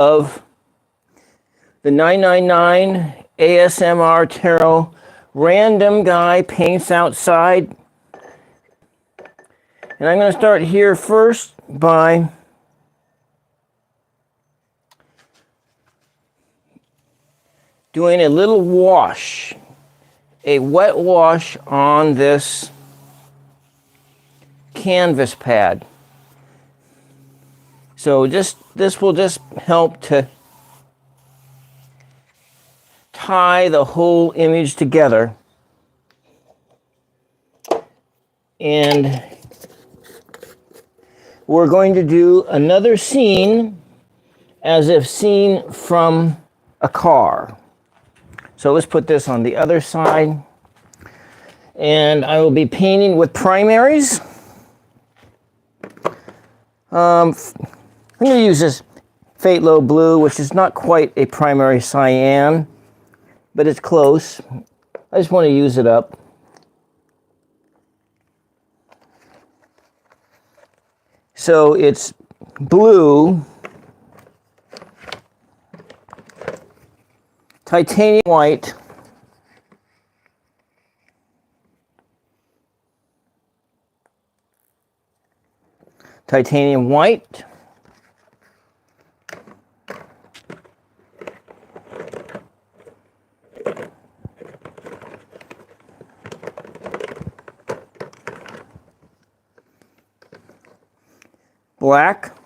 of the 999 ASMR Tarot Random Guy Paints Outside. And I'm going to start here first by doing a little wash, a wet wash on this canvas pad. So this will just help to tie the whole image together. And we're going to do another scene as if seen from a car. So let's put this on the other side. And I will be painting with primaries. I'm going to use this Phthalo Blue, which is not quite a primary cyan, but it's close. I just want to use it up. So it's blue, titanium white, titanium white, black,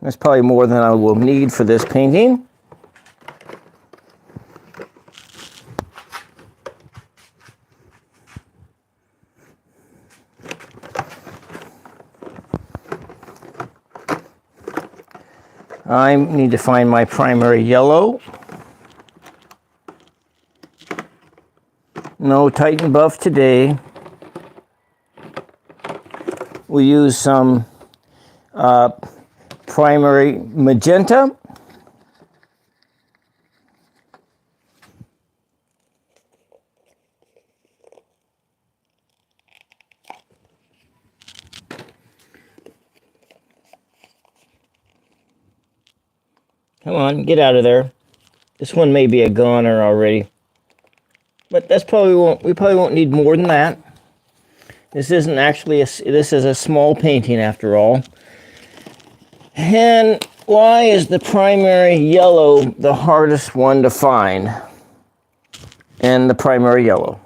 that's probably more than I will need for this painting. I need to find my primary yellow. No Titan Buff today. We'll use some primary magenta. Come on, get out of there. This one may be a goner already. But that's we probably won't need more than that. This isn't actually this is a small painting after all. And why is the primary yellow the hardest one to find? And the primary yellow.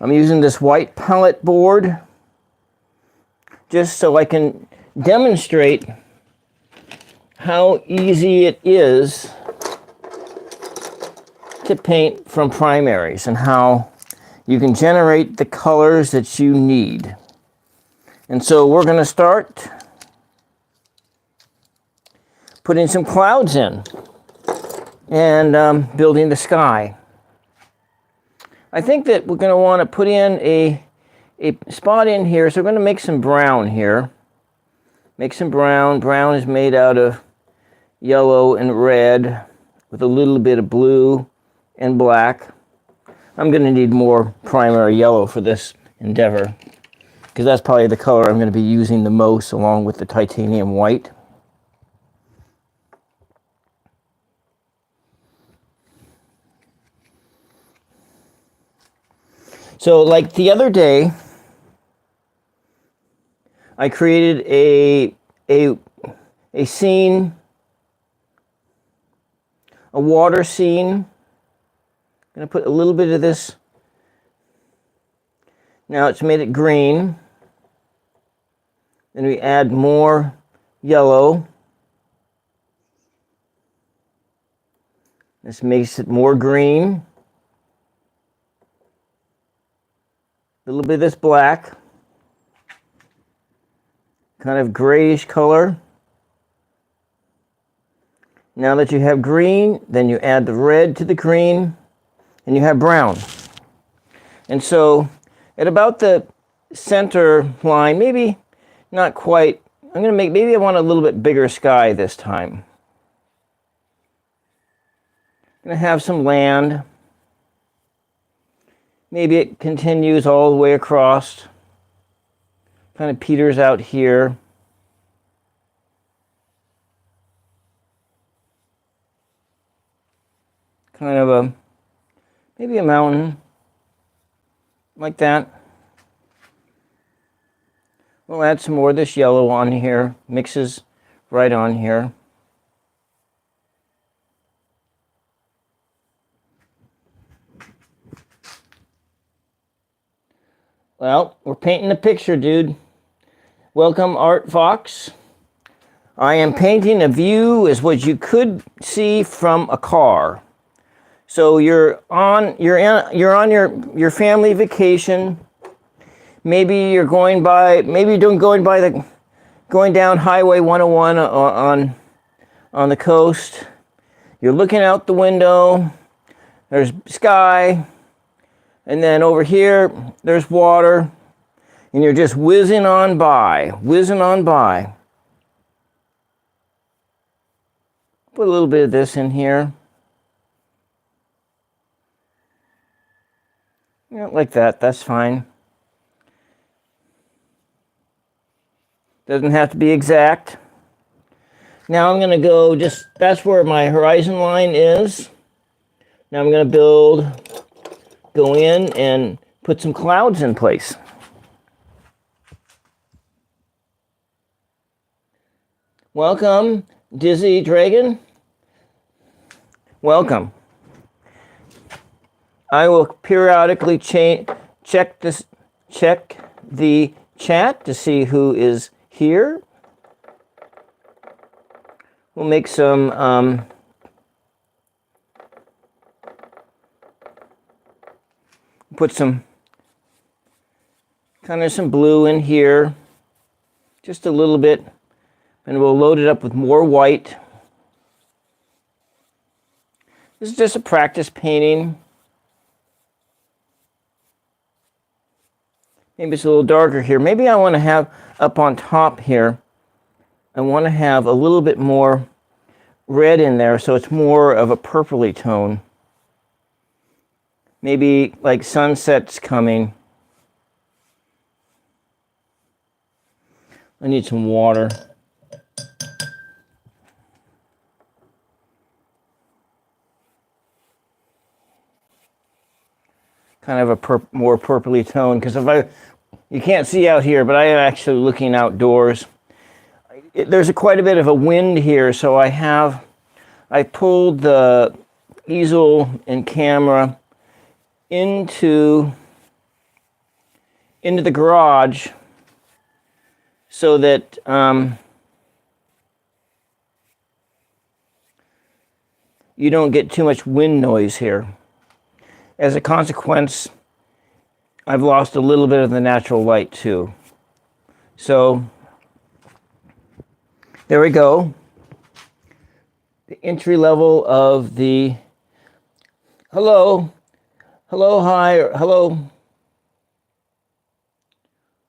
I'm using this white palette board just so I can demonstrate how easy it is to paint from primaries and how you can generate the colors that you need. And so we're going to start putting some clouds in and building the sky. I think that we're going to want to put in a spot in here, so we're going to make some brown here. Make some brown. Brown is made out of yellow and red with a little bit of blue and black. I'm going to need more primary yellow for this endeavor because that's probably the color I'm going to be using the most along with the titanium white. So like the other day, I created a scene, a water scene. I'm going to put a little bit of this. Now it's made it green. Then we add more yellow. This makes it more green. A little bit of this black. Kind of grayish color. Now that you have green, then you add the red to the green, and you have brown. And so at about the center line, maybe not quite, maybe I want a little bit bigger sky this time. I'm going to have some land. Maybe it continues all the way across, kind of peters out here. Kind of maybe a mountain, like that. We'll add some more of this yellow on here, mixes right on here. Well, we're painting a picture, dude. Welcome, Art Fox. I am painting a view as what you could see from a car. So you're on your family vacation. Maybe you're going down Highway 101 on the coast. You're looking out the window. There's sky. And then over here, there's water, and you're just whizzing on by. Put a little bit of this in here. Yeah, like that, that's fine. Doesn't have to be exact. Now I'm gonna go that's where my horizon line is. Now I'm gonna go in and put some clouds in place. Welcome, Dizzy Dragon. Welcome. I will periodically check the chat to see who is here. We'll make some put some blue in here, just a little bit, and we'll load it up with more white. This is just a practice painting. Maybe it's a little darker here. Maybe I want to have up on top here, I want to have a little bit more red in there so it's more of a purpley tone. Maybe like sunset's coming. I need some water. Kind of a more purpley tone, because you can't see out here, but I am actually looking outdoors. There's quite a bit of a wind here, so I pulled the easel and camera into the garage so that you don't get too much wind noise here. As a consequence, I've lost a little bit of the natural light too. So there we go. The entry level of the hello, hi, or hello.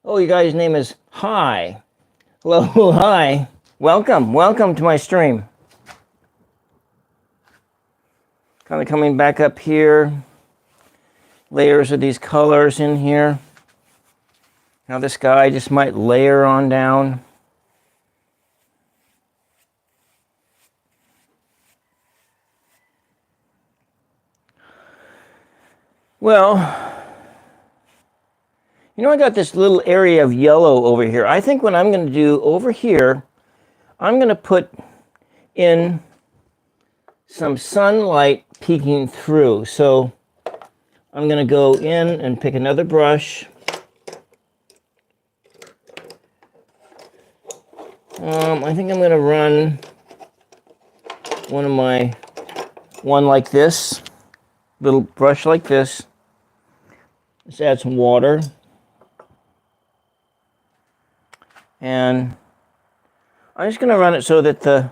Oh, you guys' name is Hi. Hello, hi. Welcome to my stream. Kind of coming back up here. Layers of these colors in here. Now this guy just might layer on down. Well, you know, I got this little area of yellow over here. I think what I'm going to do over here, I'm going to put in some sunlight peeking through. So I'm going to go in and pick another brush. I think I'm going to run one like this, little brush like this. Let's add some water. And I'm just going to run it so that the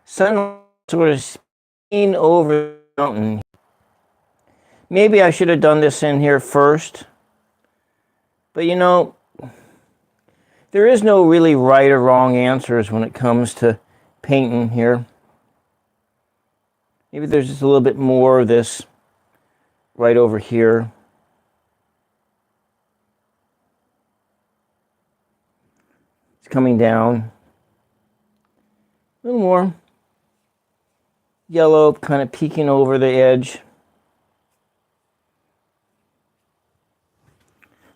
sun sort of spinning over the mountain. Maybe I should have done this in here first. But you know, there is no really right or wrong answers when it comes to painting here. Maybe there's just a little bit more of this right over here. coming down. A little more yellow kind of peeking over the edge.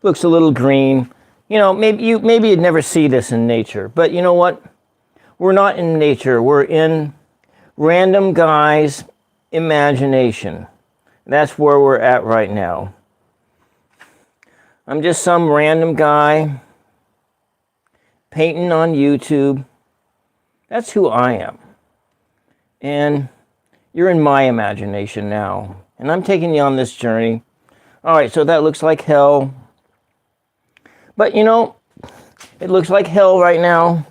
Looks a little green. You know, maybe you'd never see this in nature, but you know what? We're not in nature. We're in random guy's imagination. That's where we're at right now. I'm just some random guy painting on YouTube. That's who I am. And you're in my imagination now. And I'm taking you on this journey. All right, so that looks like hell. But you know, it looks like hell right now.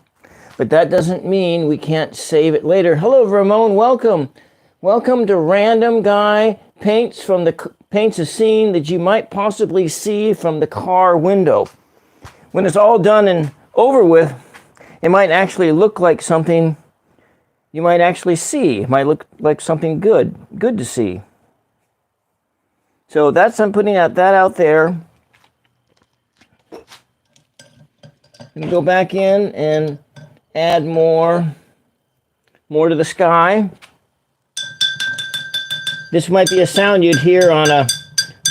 But that doesn't mean we can't save it later. Hello, Ramon. Welcome. Welcome to Random Guy Paints a scene that you might possibly see from the car window. When it's all done and over with, it might actually look like something you might actually see. It might look like something good to see. So I'm putting that out there. And go back in and add more to the sky. This might be a sound you'd hear on a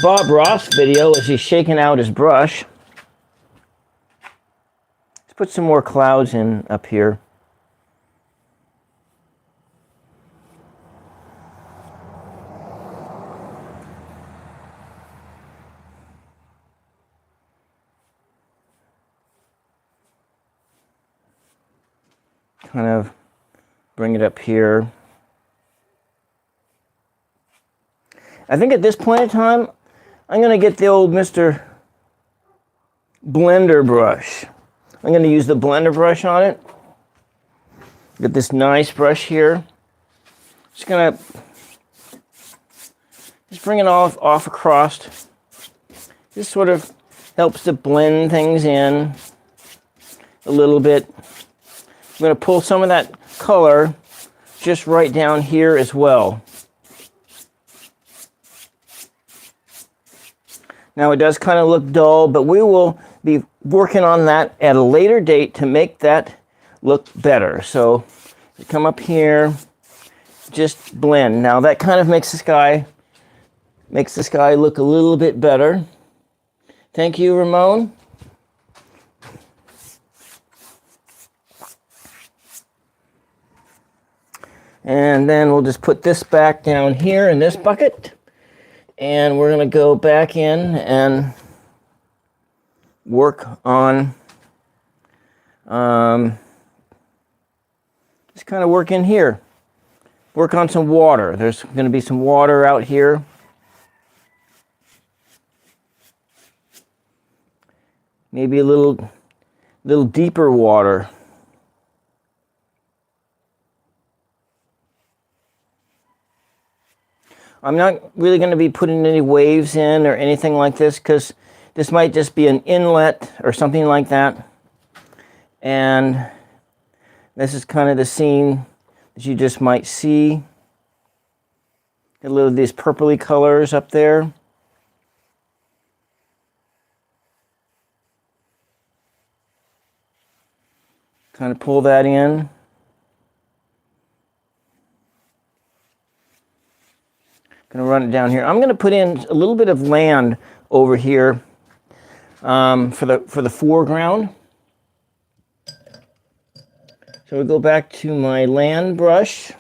Bob Ross video as he's shaking out his brush. Let's put some more clouds in up here. Kind of bring it up here. I think at this point in time, I'm going to get the old Mr. Blender brush. I'm going to use the blender brush on it. Get this nice brush here. Just going to bring it off across. This sort of helps to blend things in a little bit. I'm going to pull some of that color just right down here as well. Now it does kind of look dull, but we will be working on that at a later date to make that look better. So come up here, just blend. Now that kind of makes the sky look a little bit better. Thank you, Ramon. And then we'll just put this back down here in this bucket. And we're going to go back in and work on, just kind of work in here. Work on some water. There's going to be some water out here. Maybe a little deeper water. I'm not really going to be putting any waves in or anything like this because this might just be an inlet or something like that. And this is kind of the scene that you just might see. A little of these purpley colors up there. Kind of pull that in. Going to run it down here. I'm going to put in a little bit of land over here for the foreground. So we go back to my land brush,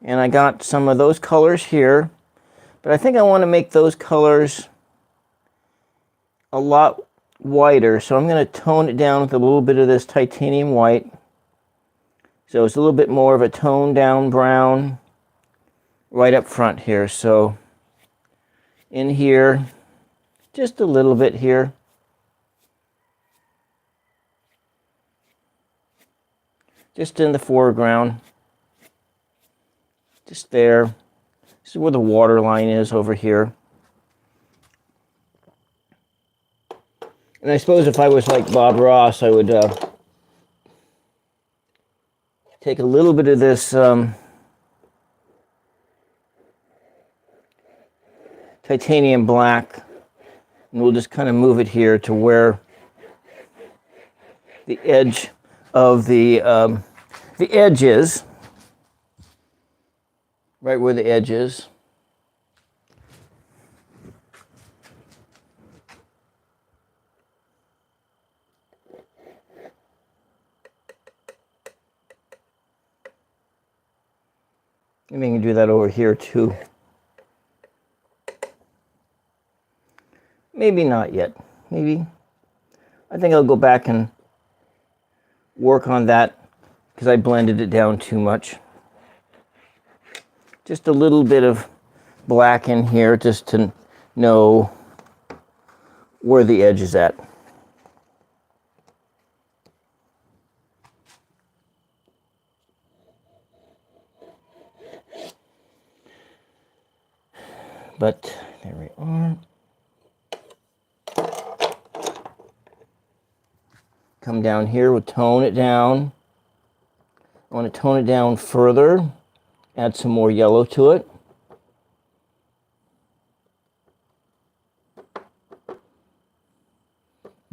and I got some of those colors here, but I think I want to make those colors a lot whiter, so I'm going to tone it down with a little bit of this titanium white. So it's a little bit more of a toned down brown right up front here. So in here, just a little bit here. Just in the foreground. Just there. This is where the water line is over here. And I suppose if I was like Bob Ross, I would take a little bit of this titanium black, and we'll just kind of move it here to where the edge of the edge is, right where the edge is. Maybe I can do that over here too. Maybe not yet. Maybe. I think I'll go back and work on that because I blended it down too much. Just a little bit of black in here just to know where the edge is at. But there we are. Come down here, we'll tone it down. I want to tone it down further, add some more yellow to it.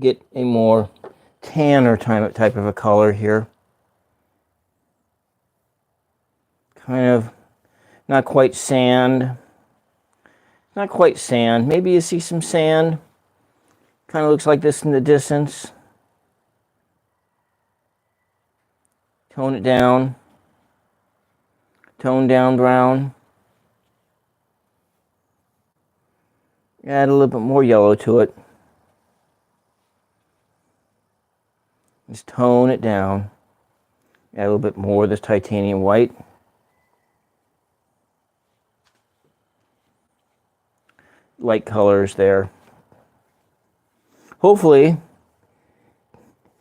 Get a more tanner type of a color here. Kind of not quite sand. Not quite sand. Maybe you see some sand. Kind of looks like this in the distance. Tone it down. Tone down brown. Add a little bit more yellow to it. Just tone it down. Add a little bit more of this titanium white. Light colors there. Hopefully,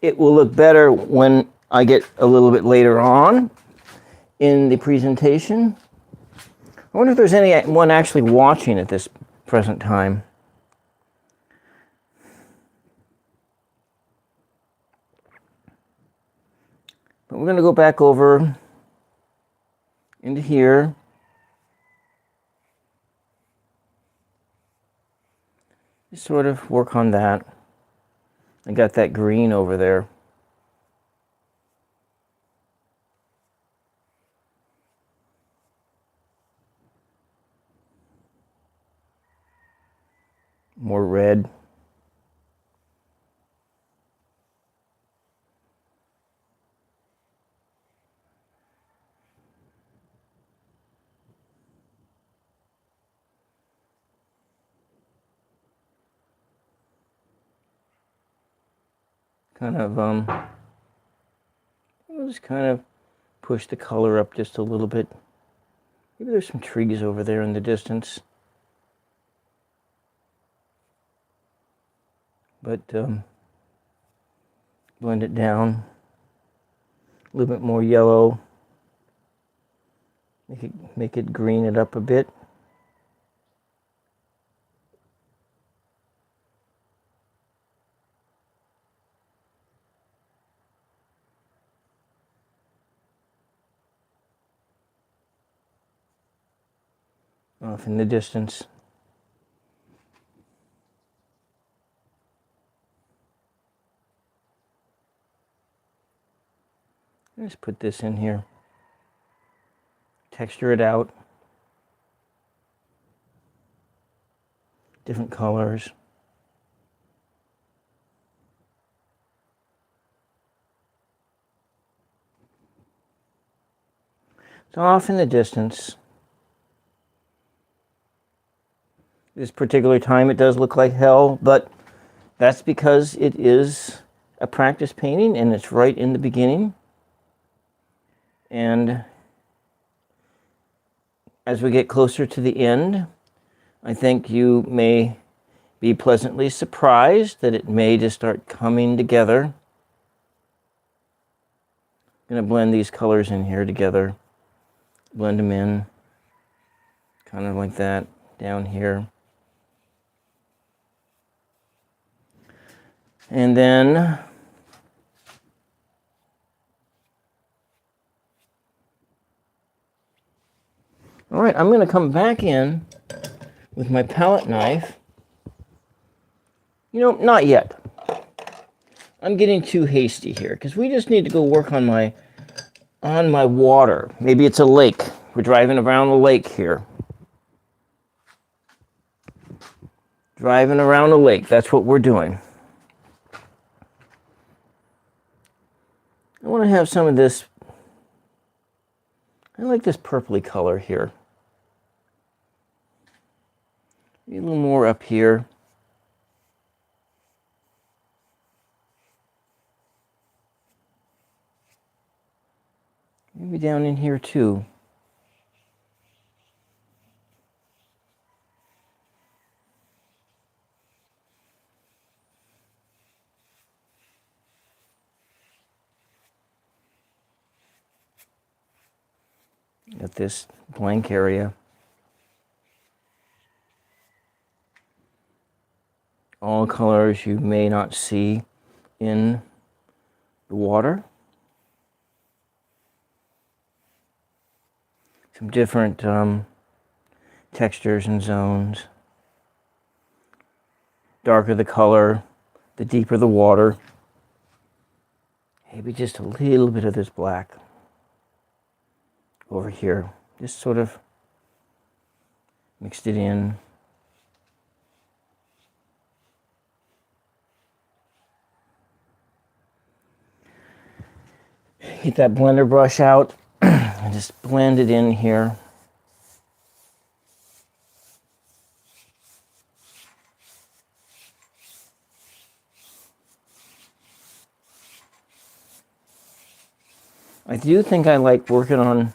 it will look better when I get a little bit later on in the presentation. I wonder if there's anyone actually watching at this present time. But we're going to go back over into here. Just sort of work on that. I got that green over there. More red. Kind of, we'll just kind of push the color up just a little bit. Maybe there's some trees over there in the distance. But blend it down. A little bit more yellow. Make it green it up a bit. Off in the distance. Just put this in here. Texture it out. Different colors. So off in the distance. This particular time it does look like hell, but that's because it is a practice painting and it's right in the beginning. And as we get closer to the end, I think you may be pleasantly surprised that it may just start coming together. I'm going to blend these colors in here together. Blend them in, kind of like that, down here. And then all right, I'm going to come back in with my palette knife. You know, not yet. I'm getting too hasty here because we just need to go work on my water. Maybe it's a lake. We're driving around the lake here. Driving around a lake. That's what we're doing. I want to have some of this. I like this purpley color here. Maybe a little more up here. Maybe down in here too. At this blank area. All colors you may not see in the water. Some different textures and zones. Darker the color, the deeper the water. Maybe just a little bit of this black over here. Just sort of mixed it in. Get that blender brush out and just blend it in here. I do think I like working on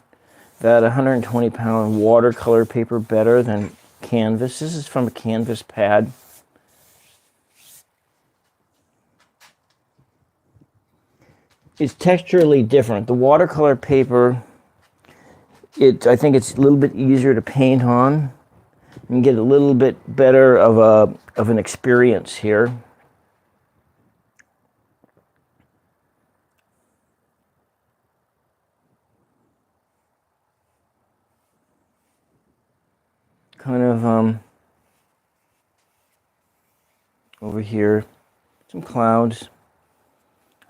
that 120-pound watercolor paper better than canvas. This is from a canvas pad. It's texturally different. The watercolor paper, I think it's a little bit easier to paint on and get a little bit better of an experience here. Kind of over here, some clouds.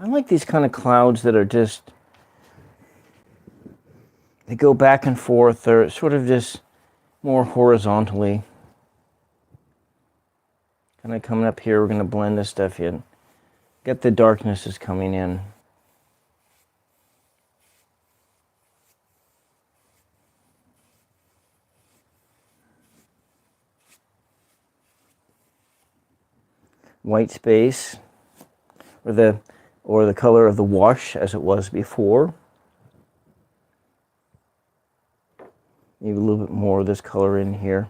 I like these kind of clouds that are just, they go back and forth. They're sort of just more horizontally. Kind of coming up here, we're going to blend this stuff in. Get the darknesses coming in. White space, or the color of the wash as it was before. Maybe a little bit more of this color in here.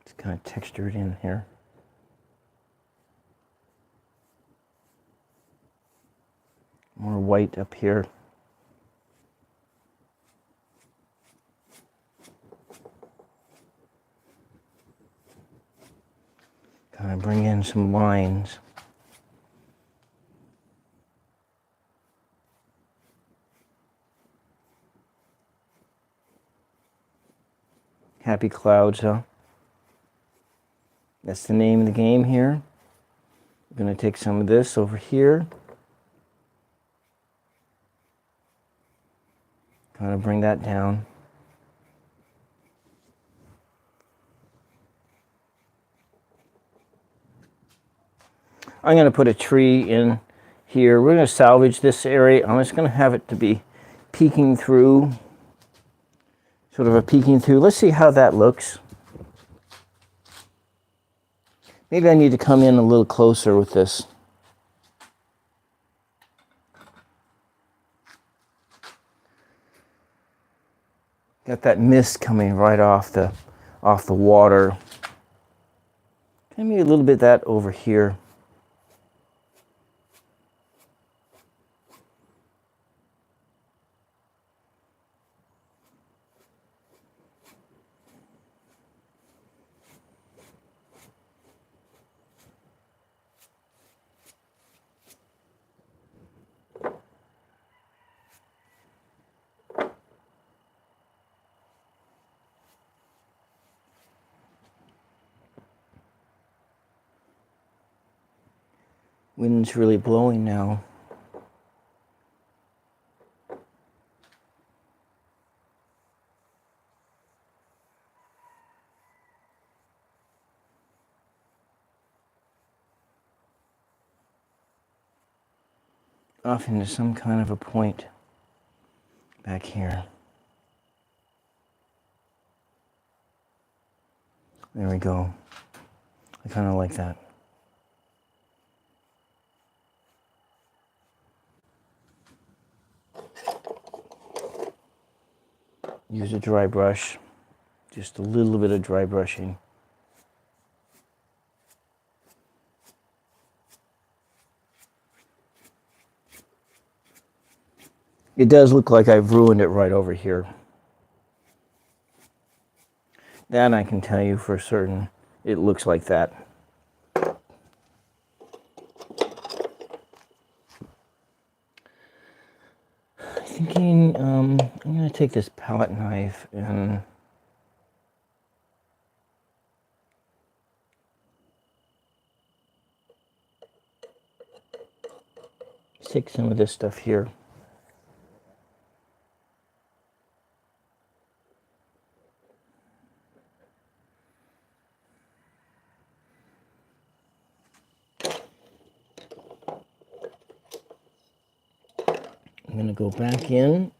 It's kind of textured in here. More white up here. Kind of bring in some lines. Happy clouds, huh? That's the name of the game here. We're going to take some of this over here. Kind of bring that down. I'm going to put a tree in here. We're going to salvage this area. I'm just going to have it to be peeking through. Sort of a peeking through. Let's see how that looks. Maybe I need to come in a little closer with this. Got that mist coming right off the water. Maybe a little bit of that over here. Wind's really blowing now. Off into some kind of a point back here. There we go. I kind of like that. Use a dry brush, just a little bit of dry brushing. It does look like I've ruined it right over here. That I can tell you for certain. It looks like that. Thinking, I'm going to take this palette knife and stick some of this stuff here. I'm going to go back in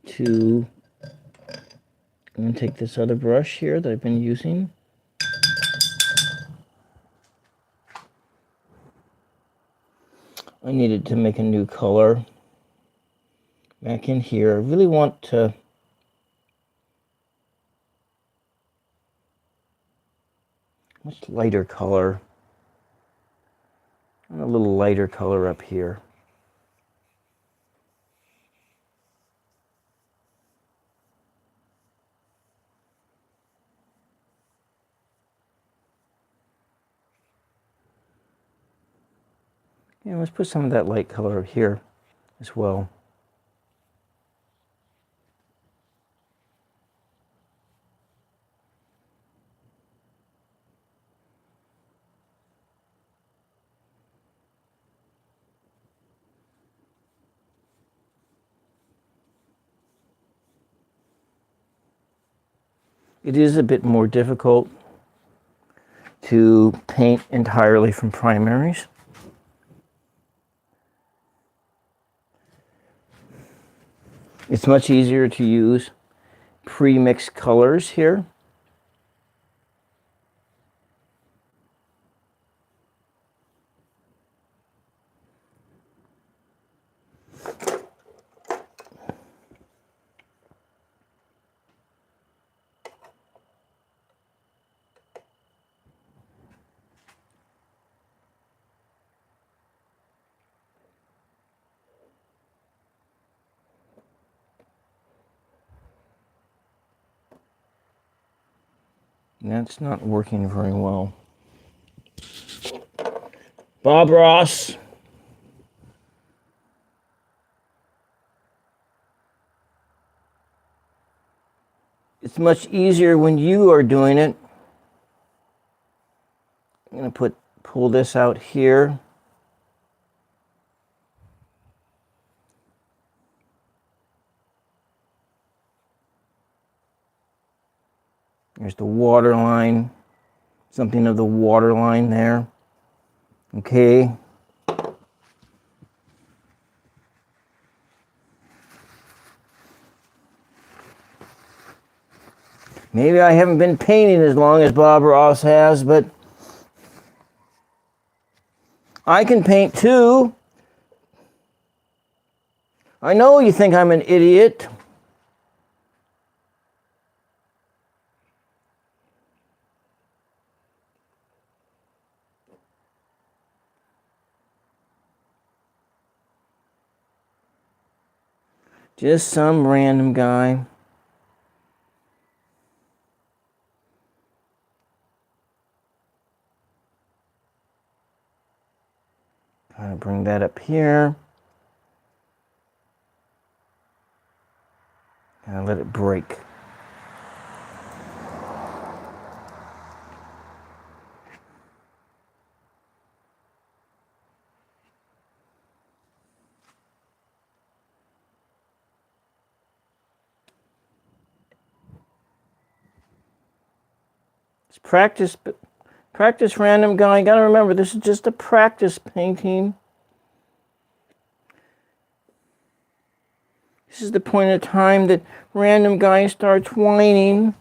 to, I'm going to take this other brush here that I've been using. I needed to make a new color. Back in here, I really want to much lighter color. And a little lighter color up here. Yeah, let's put some of that light color here as well. It is a bit more difficult to paint entirely from primaries. It's much easier to use pre-mixed colors here. That's not working very well. Bob Ross. It's much easier when you are doing it. I'm going to pull this out here. There's the water line, something of the water line there. Okay. Maybe I haven't been painting as long as Bob Ross has, but I can paint too. I know you think I'm an idiot. Just some random guy. Kind of bring that up here. And let it break. It's practice, practice, random guy. You gotta remember, this is just a practice painting. This is the point of time that random guy starts whining.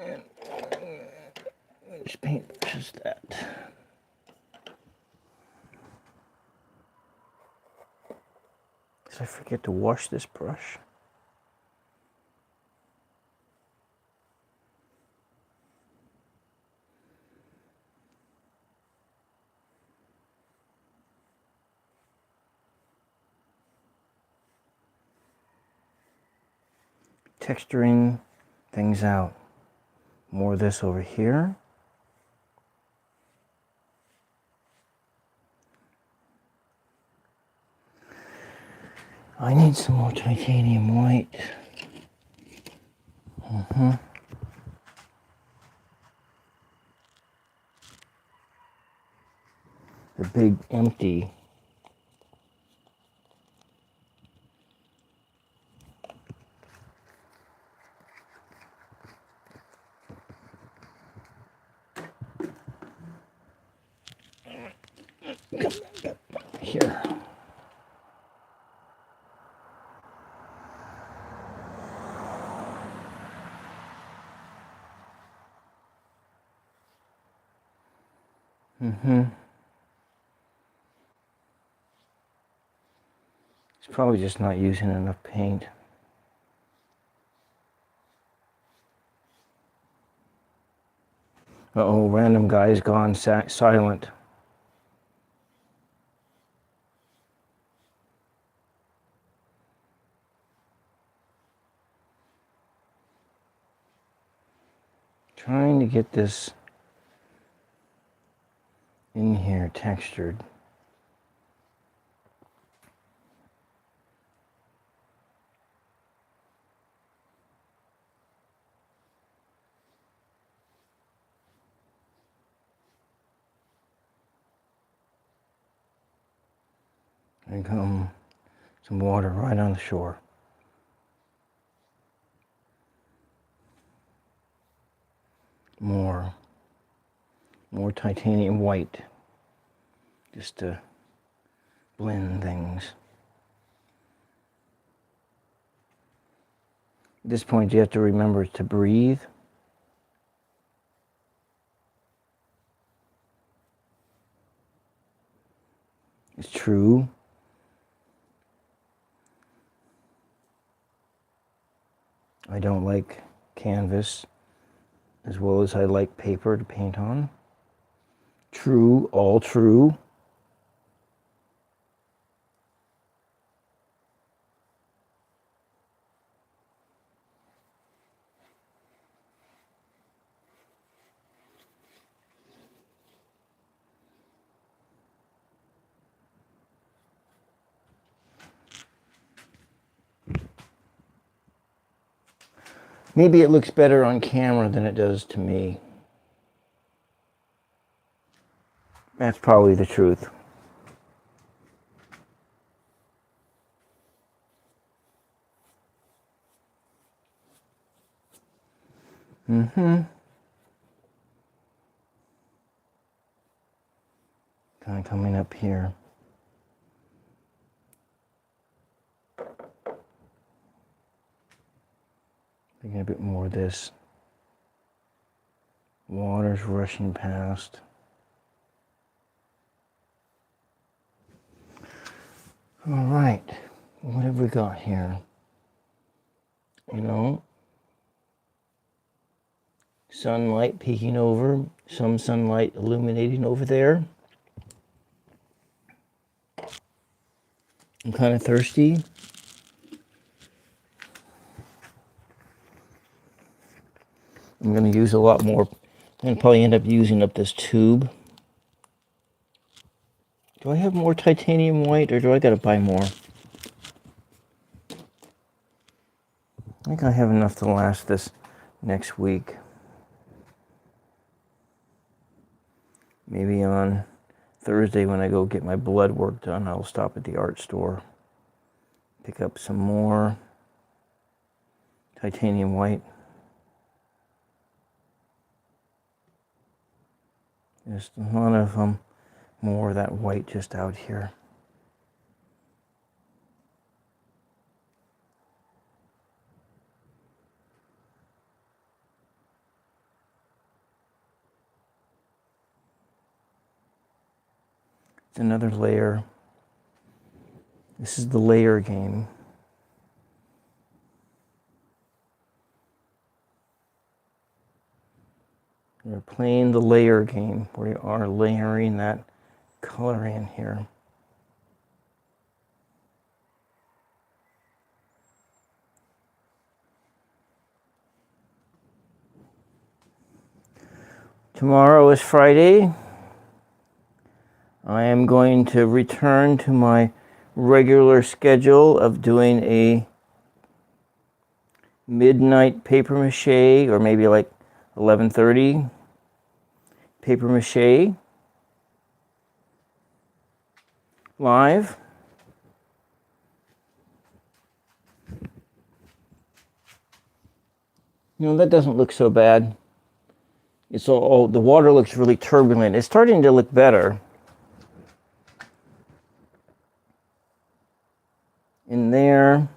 And which paint brush is that? Did I forget to wash this brush? Texturing things out. More of this over here. I need some more titanium white. The big empty. Here. It's probably just not using enough paint. Uh-oh, random guy's gone silent. Trying to get this in here textured. And come some water right on the shore. More titanium white, just to blend things. At this point, you have to remember to breathe. It's true. I don't like canvas as well as I like paper to paint on. True, all true. Maybe it looks better on camera than it does to me. That's probably the truth. Kind of coming up here. Thinking a bit more of this. Water's rushing past. All right, what have we got here? You know, sunlight peeking over, some sunlight illuminating over there. I'm kind of thirsty. I'm going to use a lot more. I'm going to probably end up using up this tube. Do I have more titanium white, or do I gotta buy more? I think I have enough to last this next week. Maybe on Thursday when I go get my blood work done, I'll stop at the art store, pick up some more titanium white. There's a lot of more of that white just out here. It's another layer. This is the layer game. We're playing the layer game. We are layering that color in here. Tomorrow is Friday. I am going to return to my regular schedule of doing a midnight paper mache, or maybe like 11:30 paper mache live. You know, that doesn't look so bad. It's all the water looks really turbulent. It's starting to look better. In there.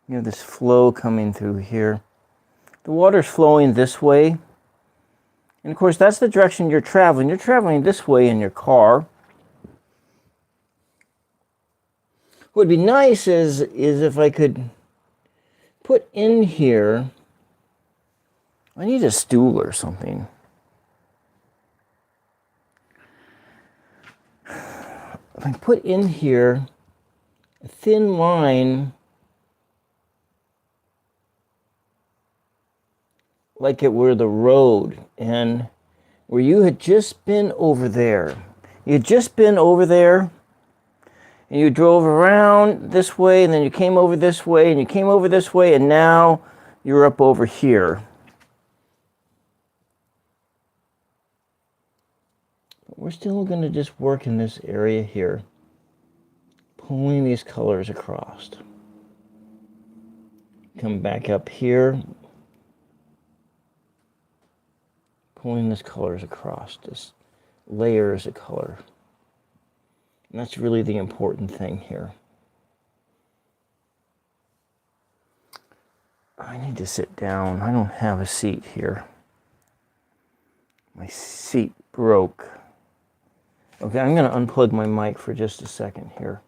You have this flow coming through here. The water's flowing this way. And of course, that's the direction you're traveling. You're traveling this way in your car. What would be nice is if I could put in here, I need a stool or something. If I put in here a thin line like it were the road, and where you had just been over there. You had just been over there, and you drove around this way, and then you came over this way, and you came over this way, and now you're up over here. But we're still going to just work in this area here, pulling these colors across. Come back up here, pulling these colors across, just layers of color. And that's really the important thing here. I need to sit down. I don't have a seat here. My seat broke. Okay, I'm going to unplug my mic for just a second here.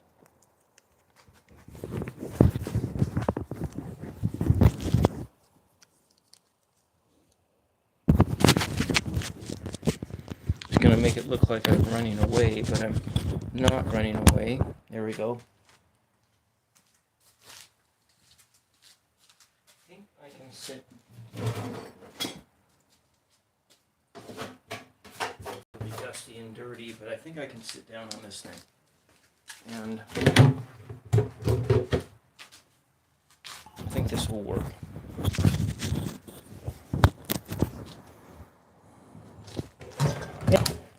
It's going to make it look like I'm running away, but I'm not running away. There we go. I think I can sit. It'll be dusty and dirty, but I think I can sit down on this thing. And I think this will work.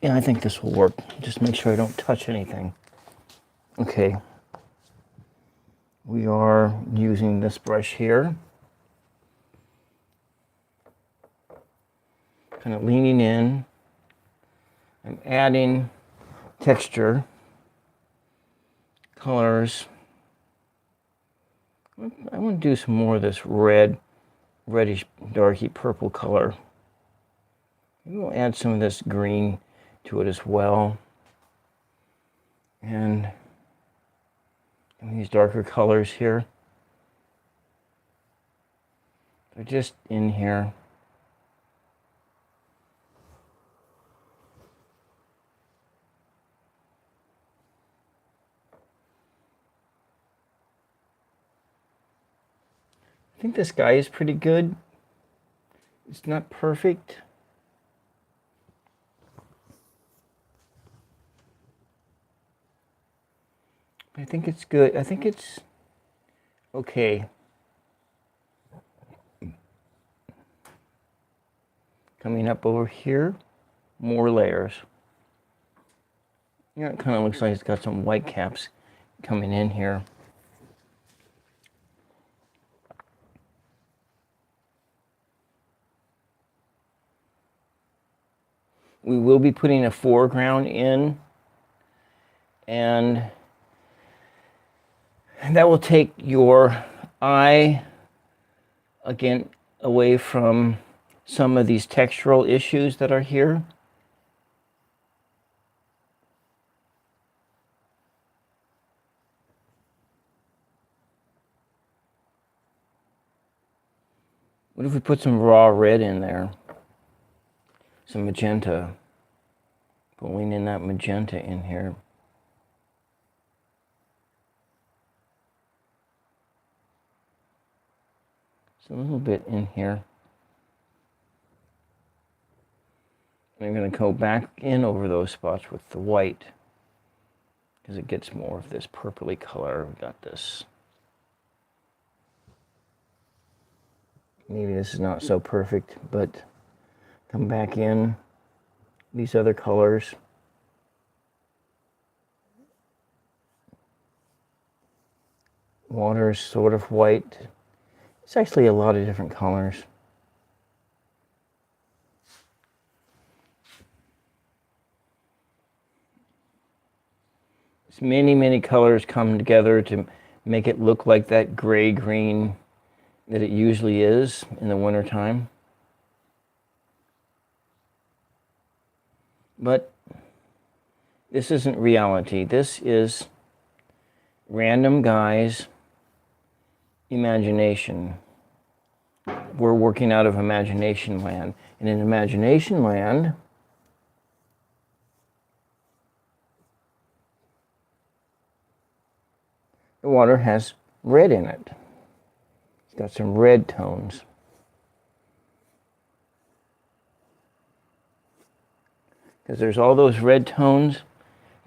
Yeah, I think this will work. Just make sure I don't touch anything. Okay. We are using this brush here. Kind of leaning in. I'm adding texture, colors. I want to do some more of this reddish, darky purple color. Maybe we'll add some of this green to it as well. And these darker colors here. They're just in here. I think this guy is pretty good. It's not perfect. I think it's good. I think it's okay. Coming up over here, more layers. Yeah, it kind of looks like it's got some white caps coming in here. We will be putting a foreground in, and that will take your eye, again, away from some of these textural issues that are here. What if we put some raw red in there? Some magenta. Pulling in that magenta in here. Just a little bit in here. I'm going to go back in over those spots with the white, because it gets more of this purpley color. We've got this. Maybe this is not so perfect, but come back in these other colors. Water is sort of white. It's actually a lot of different colors. It's many colors come together to make it look like that gray-green that it usually is in the wintertime. But this isn't reality. This is random guy's imagination. We're working out of imagination land. And in imagination land, the water has red in it. It's got some red tones. Because there's all those red tones,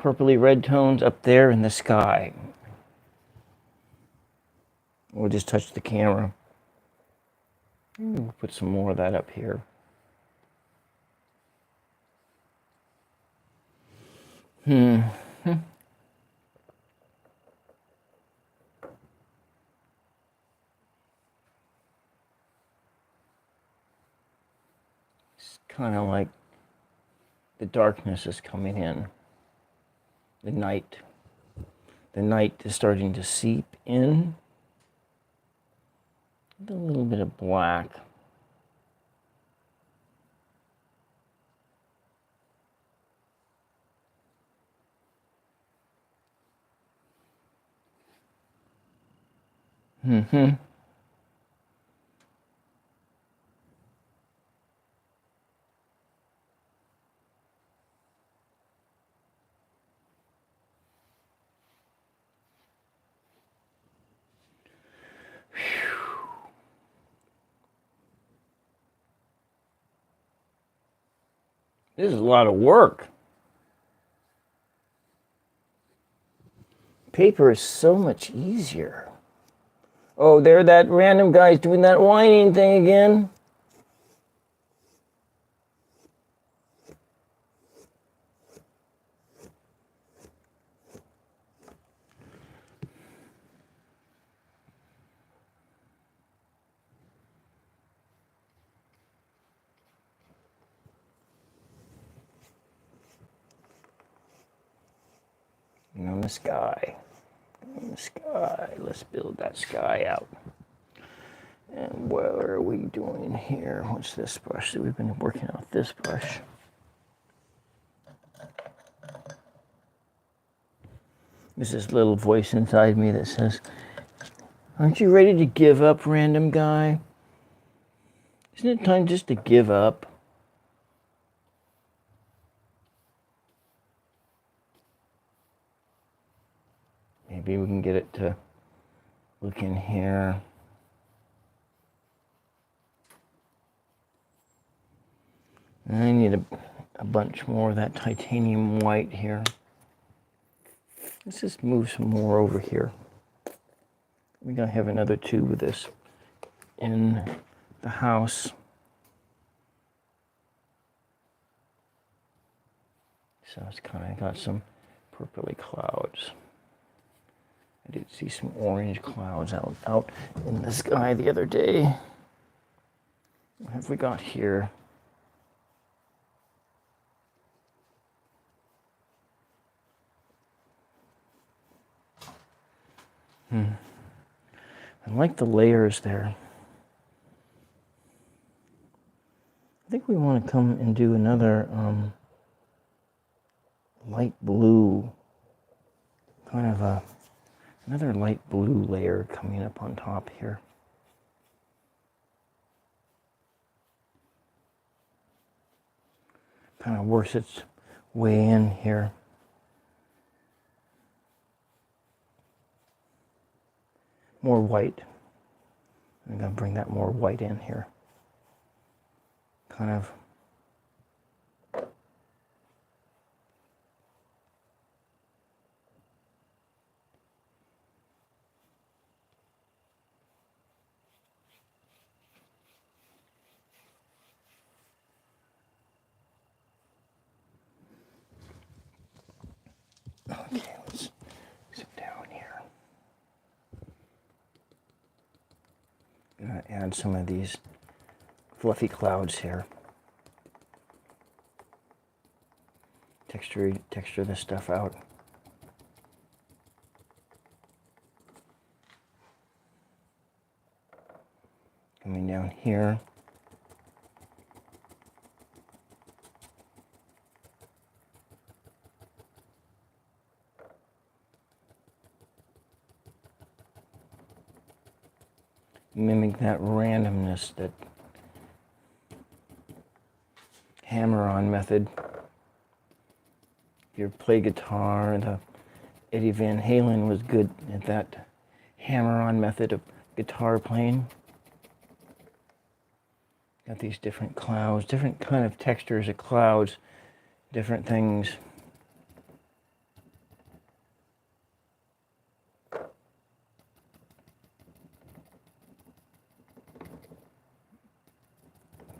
purpley red tones up there in the sky. We'll just touch the camera. We'll put some more of that up here. It's kind of like the darkness is coming in. The night. The night is starting to seep in. A little bit of black. This is a lot of work. Paper is so much easier. Oh, there that random guy's doing that whining thing again. And on the sky. On the sky. Let's build that sky out. And what are we doing here? What's this brush? So we've been working out this brush. There's this little voice inside me that says, aren't you ready to give up, random guy? Isn't it time just to give up? Maybe we can get it to look in here. And I need a bunch more of that titanium white here. Let's just move some more over here. We're going to have another tube of this in the house. So it's kind of got some purpley clouds. I did see some orange clouds out in the sky the other day. What have we got here? I like the layers there. I think we want to come and do another light blue, kind of another light blue layer coming up on top here. Kind of works its way in here. More white. I'm going to bring that more white in here. Kind of. Okay, let's sit down here. I'm going to add some of these fluffy clouds here. Texture this stuff out. Coming down here. Mimic that randomness, that hammer-on method. If you play guitar, Eddie Van Halen was good at that hammer-on method of guitar playing. Got these different clouds, different kind of textures of clouds, different things.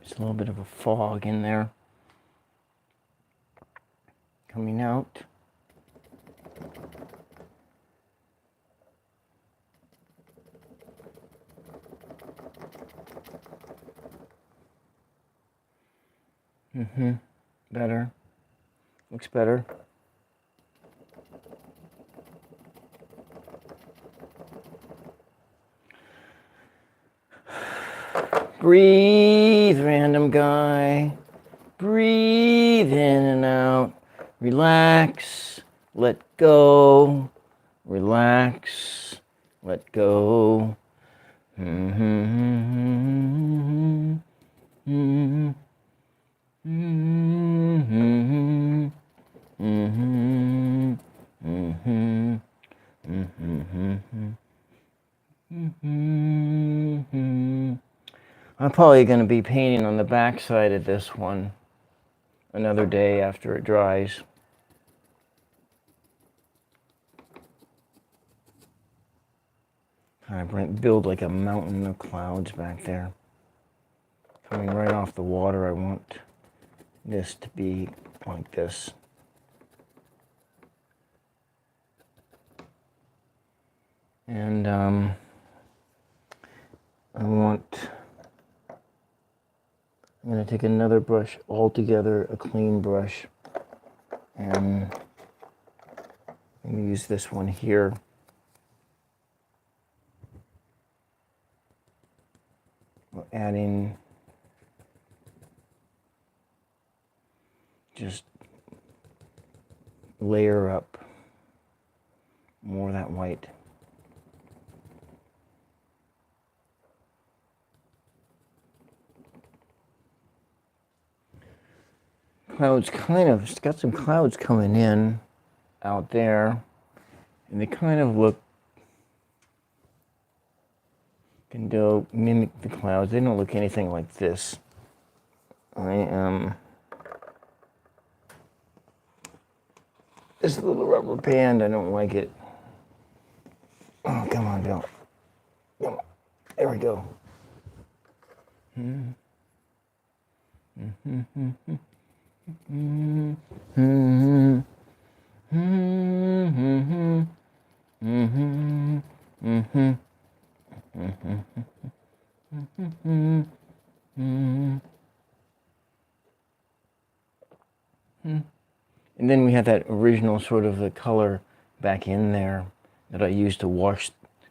Just a little bit of a fog in there. Coming out. Better. Looks better. Breathe, random guy. Breathe in and out. Relax. Let go. Relax. Let go. I'm probably going to be painting on the back side of this one another day after it dries. Kind of build like a mountain of clouds back there. Coming right off the water, I want this to be like this. And I'm going to take another brush altogether, a clean brush, and I'm going to use this one here. Adding just layer up more of that white. Clouds it's got some clouds coming in out there, and they kind of look, mimic the clouds. They don't look anything like this. I am This little rubber band, I don't like it. Oh, come on, Bill. Come on. There we go. And then we have that original sort of the color back in there that I used to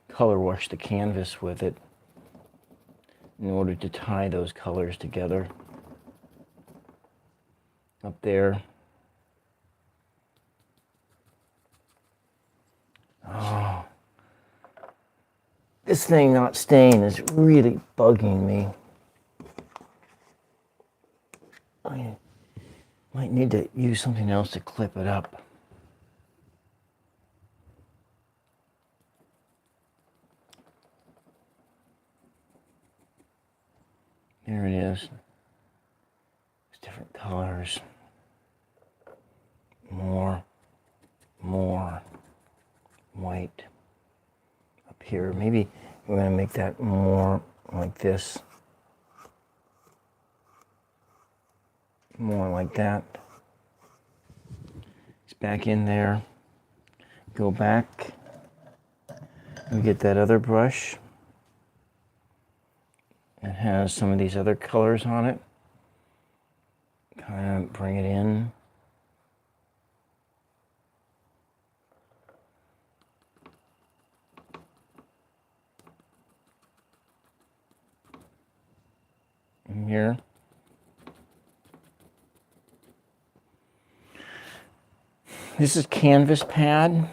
color wash the canvas with it in order to tie those colors together. Up there. Oh, this thing not staying is really bugging me. I might need to use something else to clip it up. There it is. It's different colors. More white up here. Maybe we're going to make that more like this. More like that. It's back in there. Go back and get that other brush. It has some of these other colors on it. Kind of bring it in. In here. This is canvas pad.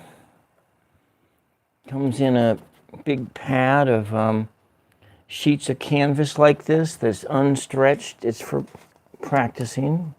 Comes in a big pad of sheets of canvas like this that's unstretched. It's for practicing.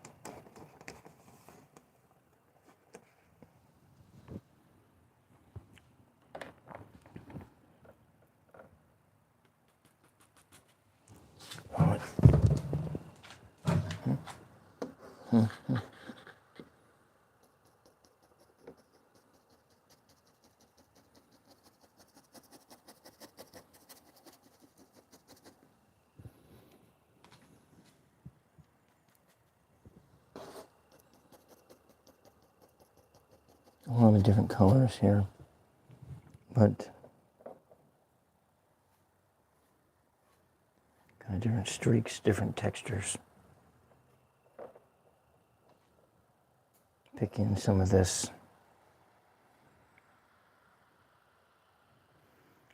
A lot of different colors here, but kind of different streaks, different textures. Pick in some of this.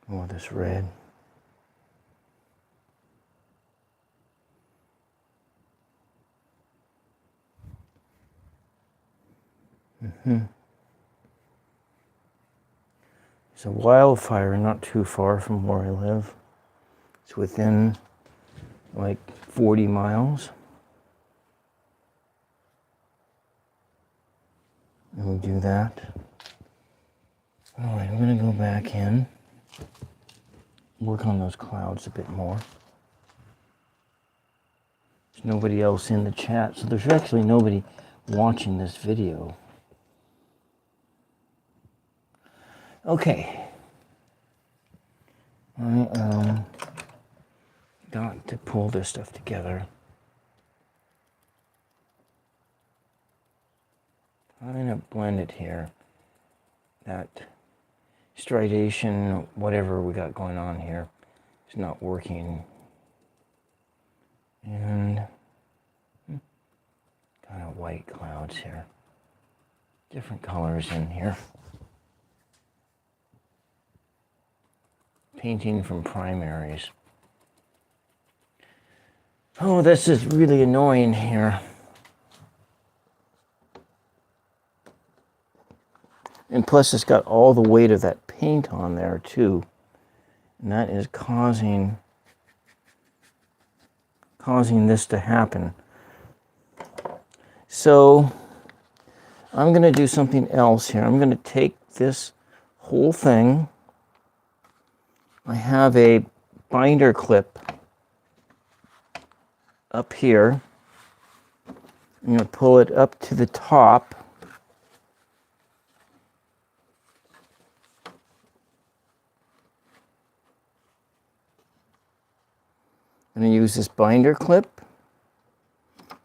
More of this red. There's a wildfire not too far from where I live. It's within like 40 miles. And we do that. All right, I'm going to go back in, work on those clouds a bit more. There's nobody else in the chat, so there's actually nobody watching this video. Okay. I got to pull this stuff together. I'm going to blend it here. That striation, whatever we got going on here, is not working. And kind of white clouds here. Different colors in here. Painting from primaries. Oh, this is really annoying here. And plus it's got all the weight of that paint on there too. And that is causing this to happen. So I'm going to do something else here. I'm going to take this whole thing. I have a binder clip up here. I'm going to pull it up to the top. I'm going to use this binder clip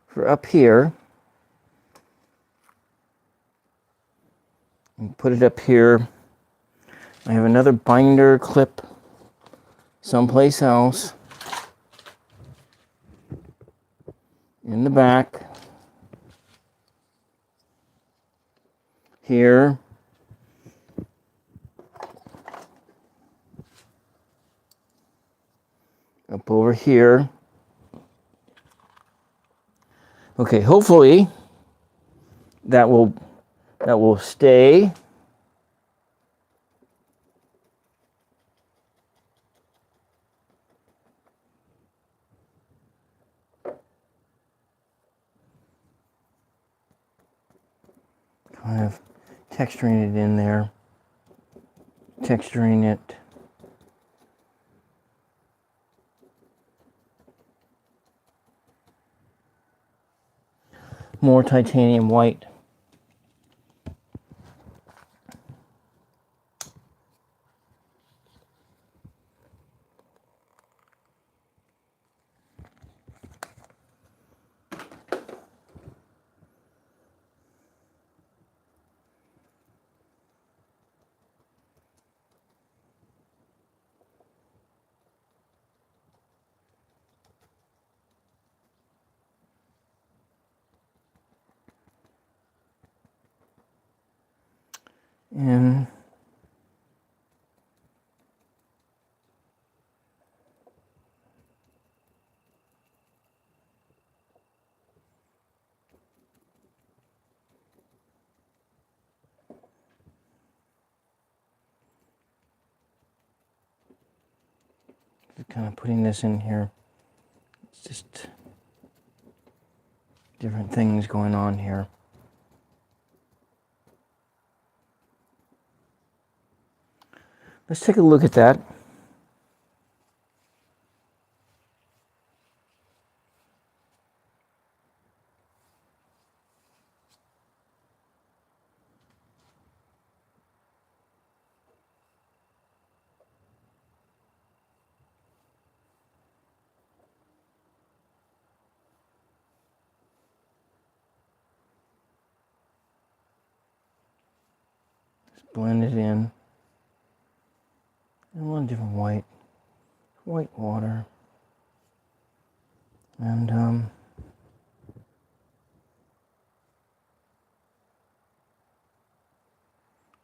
for up here. And put it up here. I have another binder clip someplace else in the back here. Up over here. Okay, hopefully that will stay. Kind of texturing it in there. Texturing it. More titanium white. And kind of putting this in here. It's just different things going on here. Let's take a look at that. Just blend it in. And one different white water. And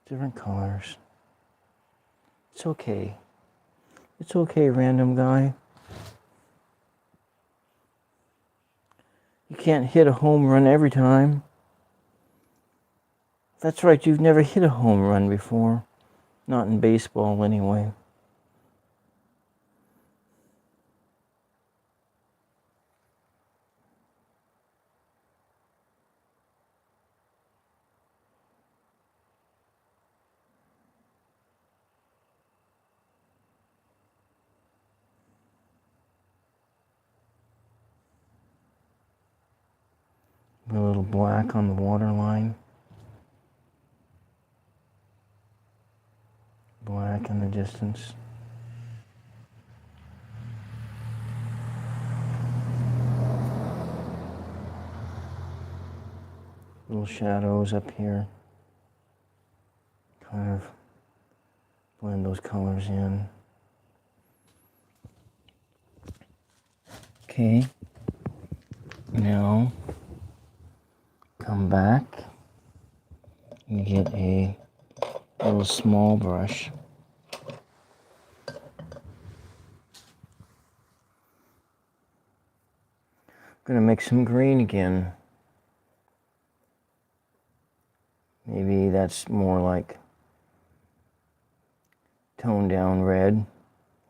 different colors. It's okay. It's okay, random guy. You can't hit a home run every time. That's right, you've never hit a home run before. Not in baseball, anyway. A little black on the water line. Black in the distance. Little shadows up here. Kind of blend those colors in. Okay. Now come back and get a little small brush. I'm going to mix some green again. Maybe that's more like toned down red,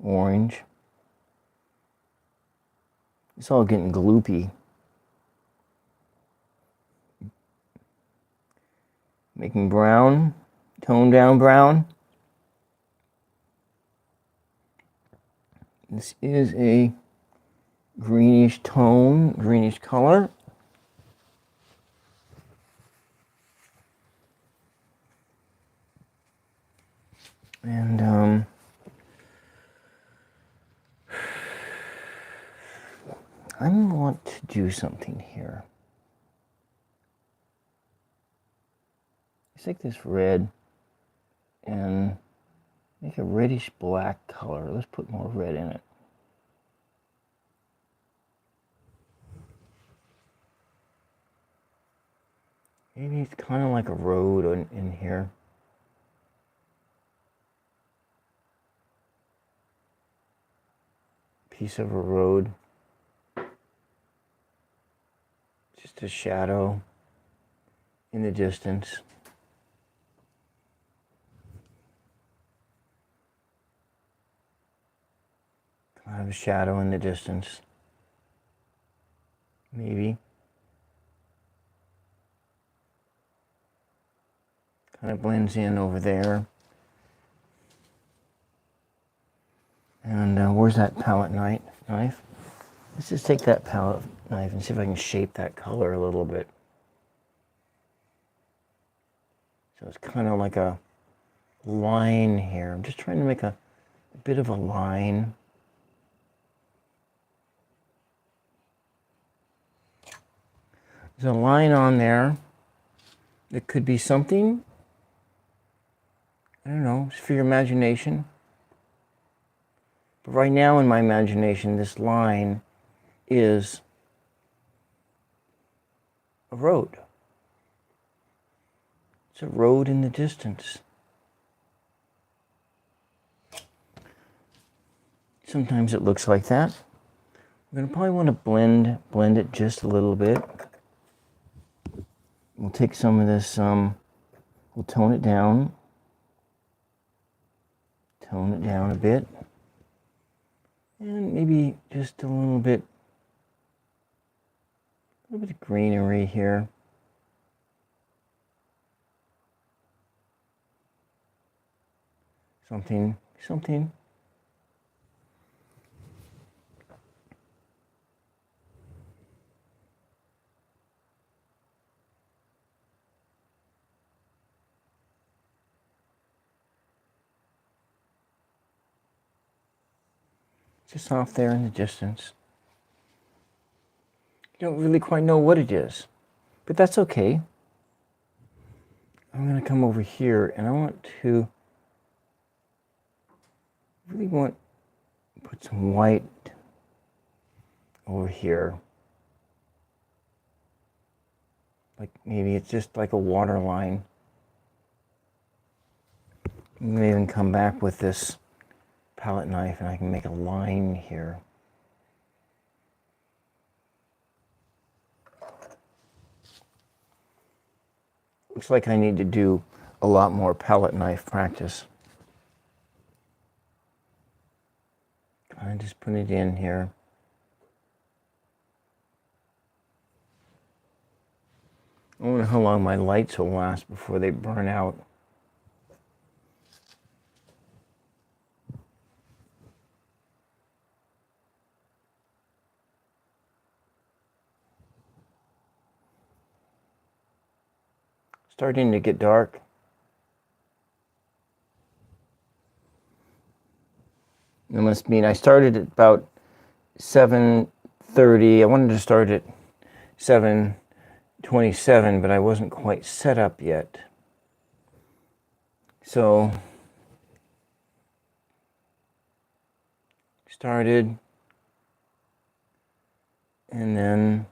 orange. It's all getting gloopy. Making brown, toned down brown. This is a greenish tone, greenish color. And I want to do something here. Let's take this red and make a reddish black color. Let's put more red in it. Maybe it's kind of like a road in here. Piece of a road. Just a shadow in the distance. Kind of a shadow in the distance. Maybe. Kind of blends in over there. And where's that palette knife? Let's just take that palette knife and see if I can shape that color a little bit. So it's kind of like a line here. I'm just trying to make a bit of a line. There's a line on there. It could be something. I don't know, it's for your imagination. But right now in my imagination, this line is a road. It's a road in the distance. Sometimes it looks like that. We're going to probably want to blend it just a little bit. We'll take some of this, we'll tone it down. Tone it down a bit. And maybe just a little bit of greenery here. Something. Just off there in the distance. You don't really quite know what it is, but that's okay. I'm going to come over here and I really want to put some white over here. Like maybe it's just like a water line. You may even come back with this palette knife and I can make a line here. Looks like I need to do a lot more palette knife practice. I just put it in here. I wonder how long my lights will last before they burn out. Starting to get dark. It must mean I started at about 7:30. I wanted to start at 7:27, but I wasn't quite set up yet. So, started, and then,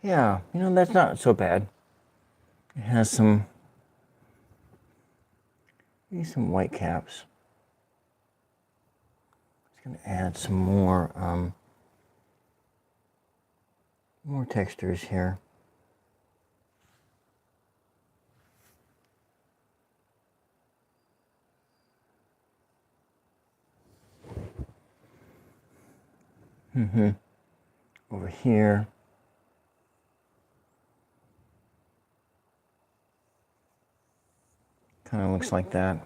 yeah, that's not so bad. It has maybe some white caps. Just going to add some more textures here. Over here. Kind of looks like that.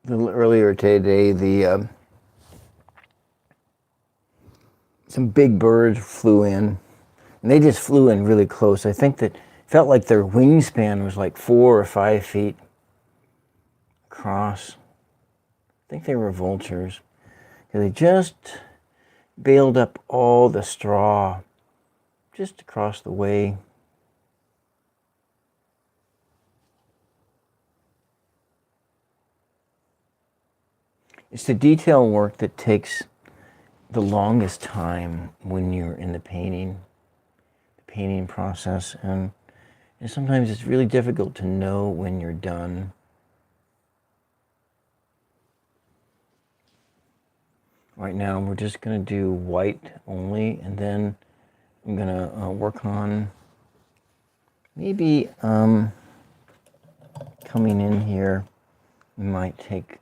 A little earlier today, the some big birds flew in, and they just flew in really close. I think that felt like their wingspan was like 4 or 5 feet across. I think they were vultures. They just baled up all the straw just across the way. It's the detail work that takes the longest time when you're in the painting process, and sometimes it's really difficult to know when you're done. Right now we're just going to do white only, and then I'm going to work on maybe coming in here. We might take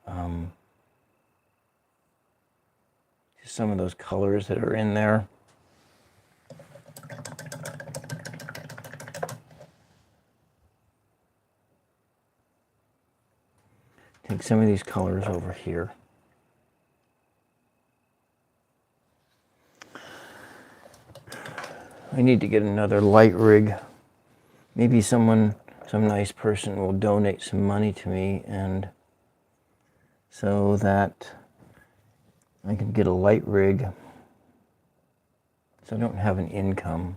just some of those colors that are in there. Take some of these colors over here. I need to get another light rig. Maybe some nice person will donate some money to me, and so that I can get a light rig so I don't have an income.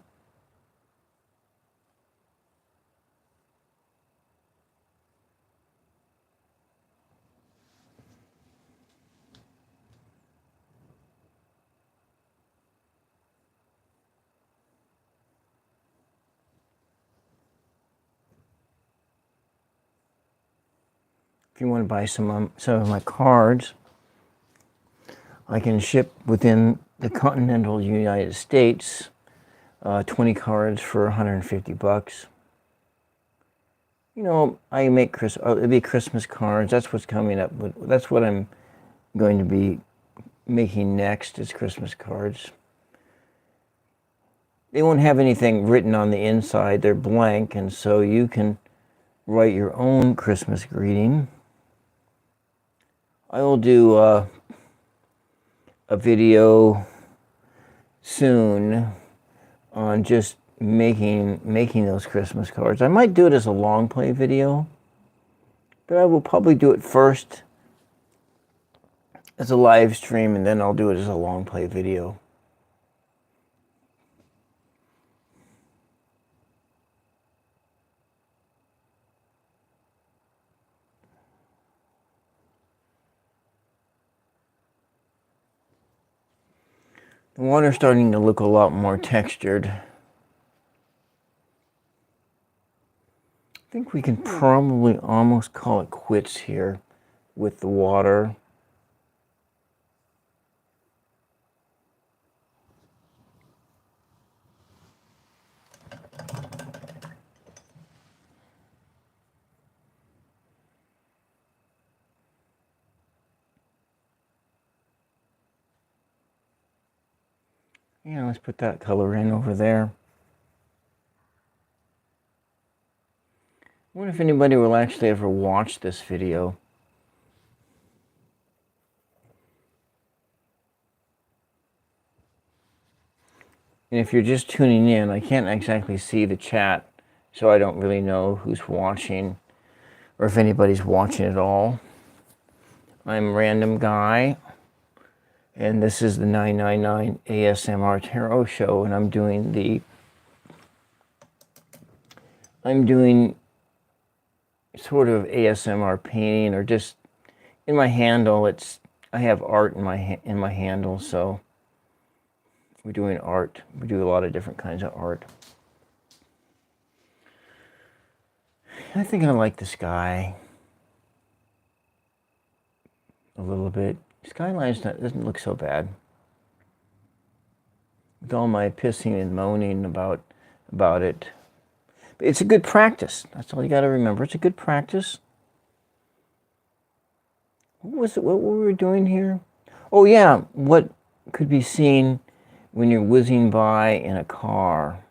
If you want to buy some of my cards, I can ship within the continental United States 20 cards for $150. You know, I make it'd be Christmas cards. That's what's coming up. That's what I'm going to be making next, is Christmas cards. They won't have anything written on the inside. They're blank, and so you can write your own Christmas greeting. I will do a video soon on just making those Christmas cards. I might do it as a long play video, but I will probably do it first as a live stream, and then I'll do it as a long play video. The water's starting to look a lot more textured. I think we can probably almost call it quits here with the water. Yeah, let's put that color in over there. I wonder if anybody will actually ever watch this video. And if you're just tuning in, I can't exactly see the chat, so I don't really know who's watching or if anybody's watching at all. I'm Random Guy, and this is the 999 ASMR Tarot Show, and I'm doing sort of ASMR painting, or just in my handle. I have art in my handle, so we're doing art. We do a lot of different kinds of art. I think I like the sky a little bit. Skyline's doesn't look so bad. With all my pissing and moaning about it. But it's a good practice. That's all you got to remember. It's a good practice. What were we doing here? Oh yeah, what could be seen when you're whizzing by in a car.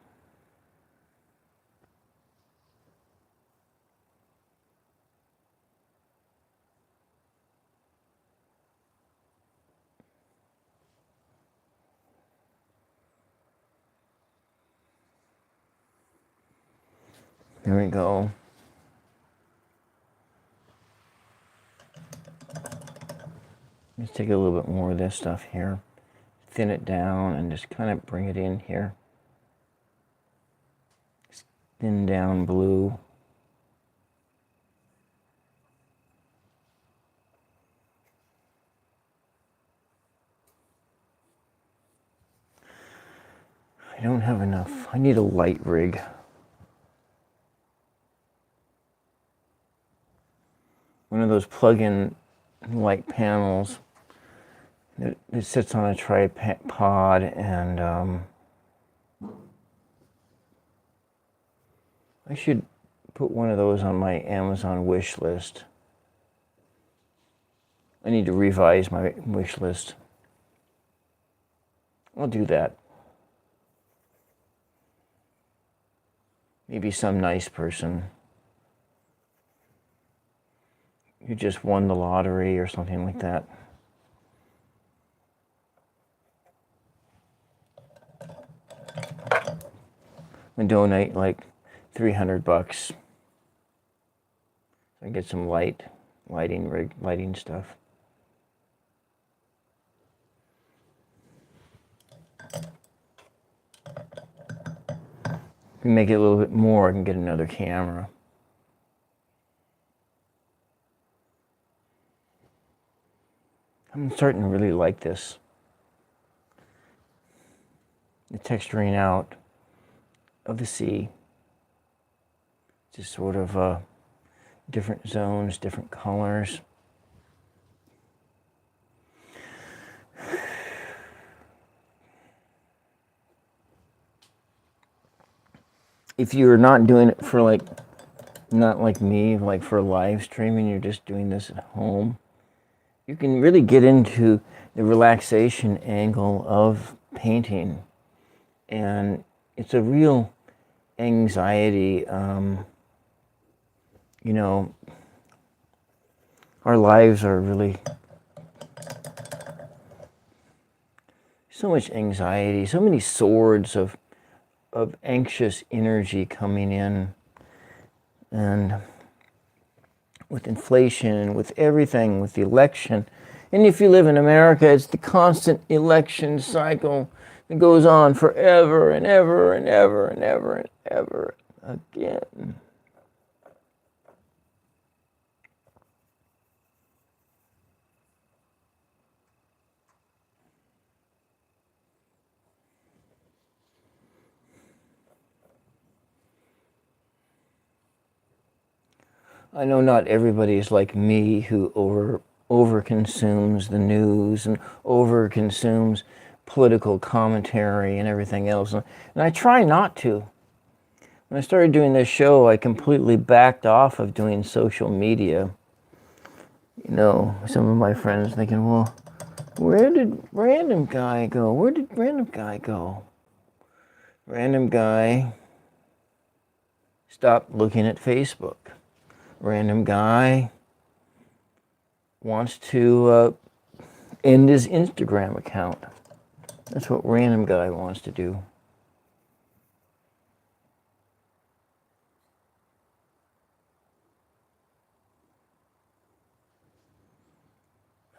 There we go. Let's take a little bit more of this stuff here. Thin it down and just kind of bring it in here. Thin down blue. I don't have enough. I need a light rig. One of those plug-in light panels. It sits on a tripod, and I should put one of those on my Amazon wish list. I need to revise my wish list. I'll do that. Maybe some nice person who just won the lottery or something like that. And donate like $300. I get some lighting stuff. If we make it a little bit more, I can get another camera. I'm starting to really like this. The texturing out of the sea. Just sort of different zones, different colors. If you're not doing it for not like me, like for live streaming, you're just doing this at home, you can really get into the relaxation angle of painting. And it's a real anxiety. You know, our lives are really so much anxiety, so many swords of anxious energy coming in, and with inflation, with everything, with the election. And if you live in America, it's the constant election cycle that goes on forever and ever and ever and ever and ever again. I know not everybody is like me, who over-consumes the news and over-consumes political commentary and everything else. And I try not to. When I started doing this show, I completely backed off of doing social media. You know, some of my friends thinking, well, where did random guy go? Where did random guy go? Random guy stopped looking at Facebook. Random guy wants to end his Instagram account. That's what random guy wants to do.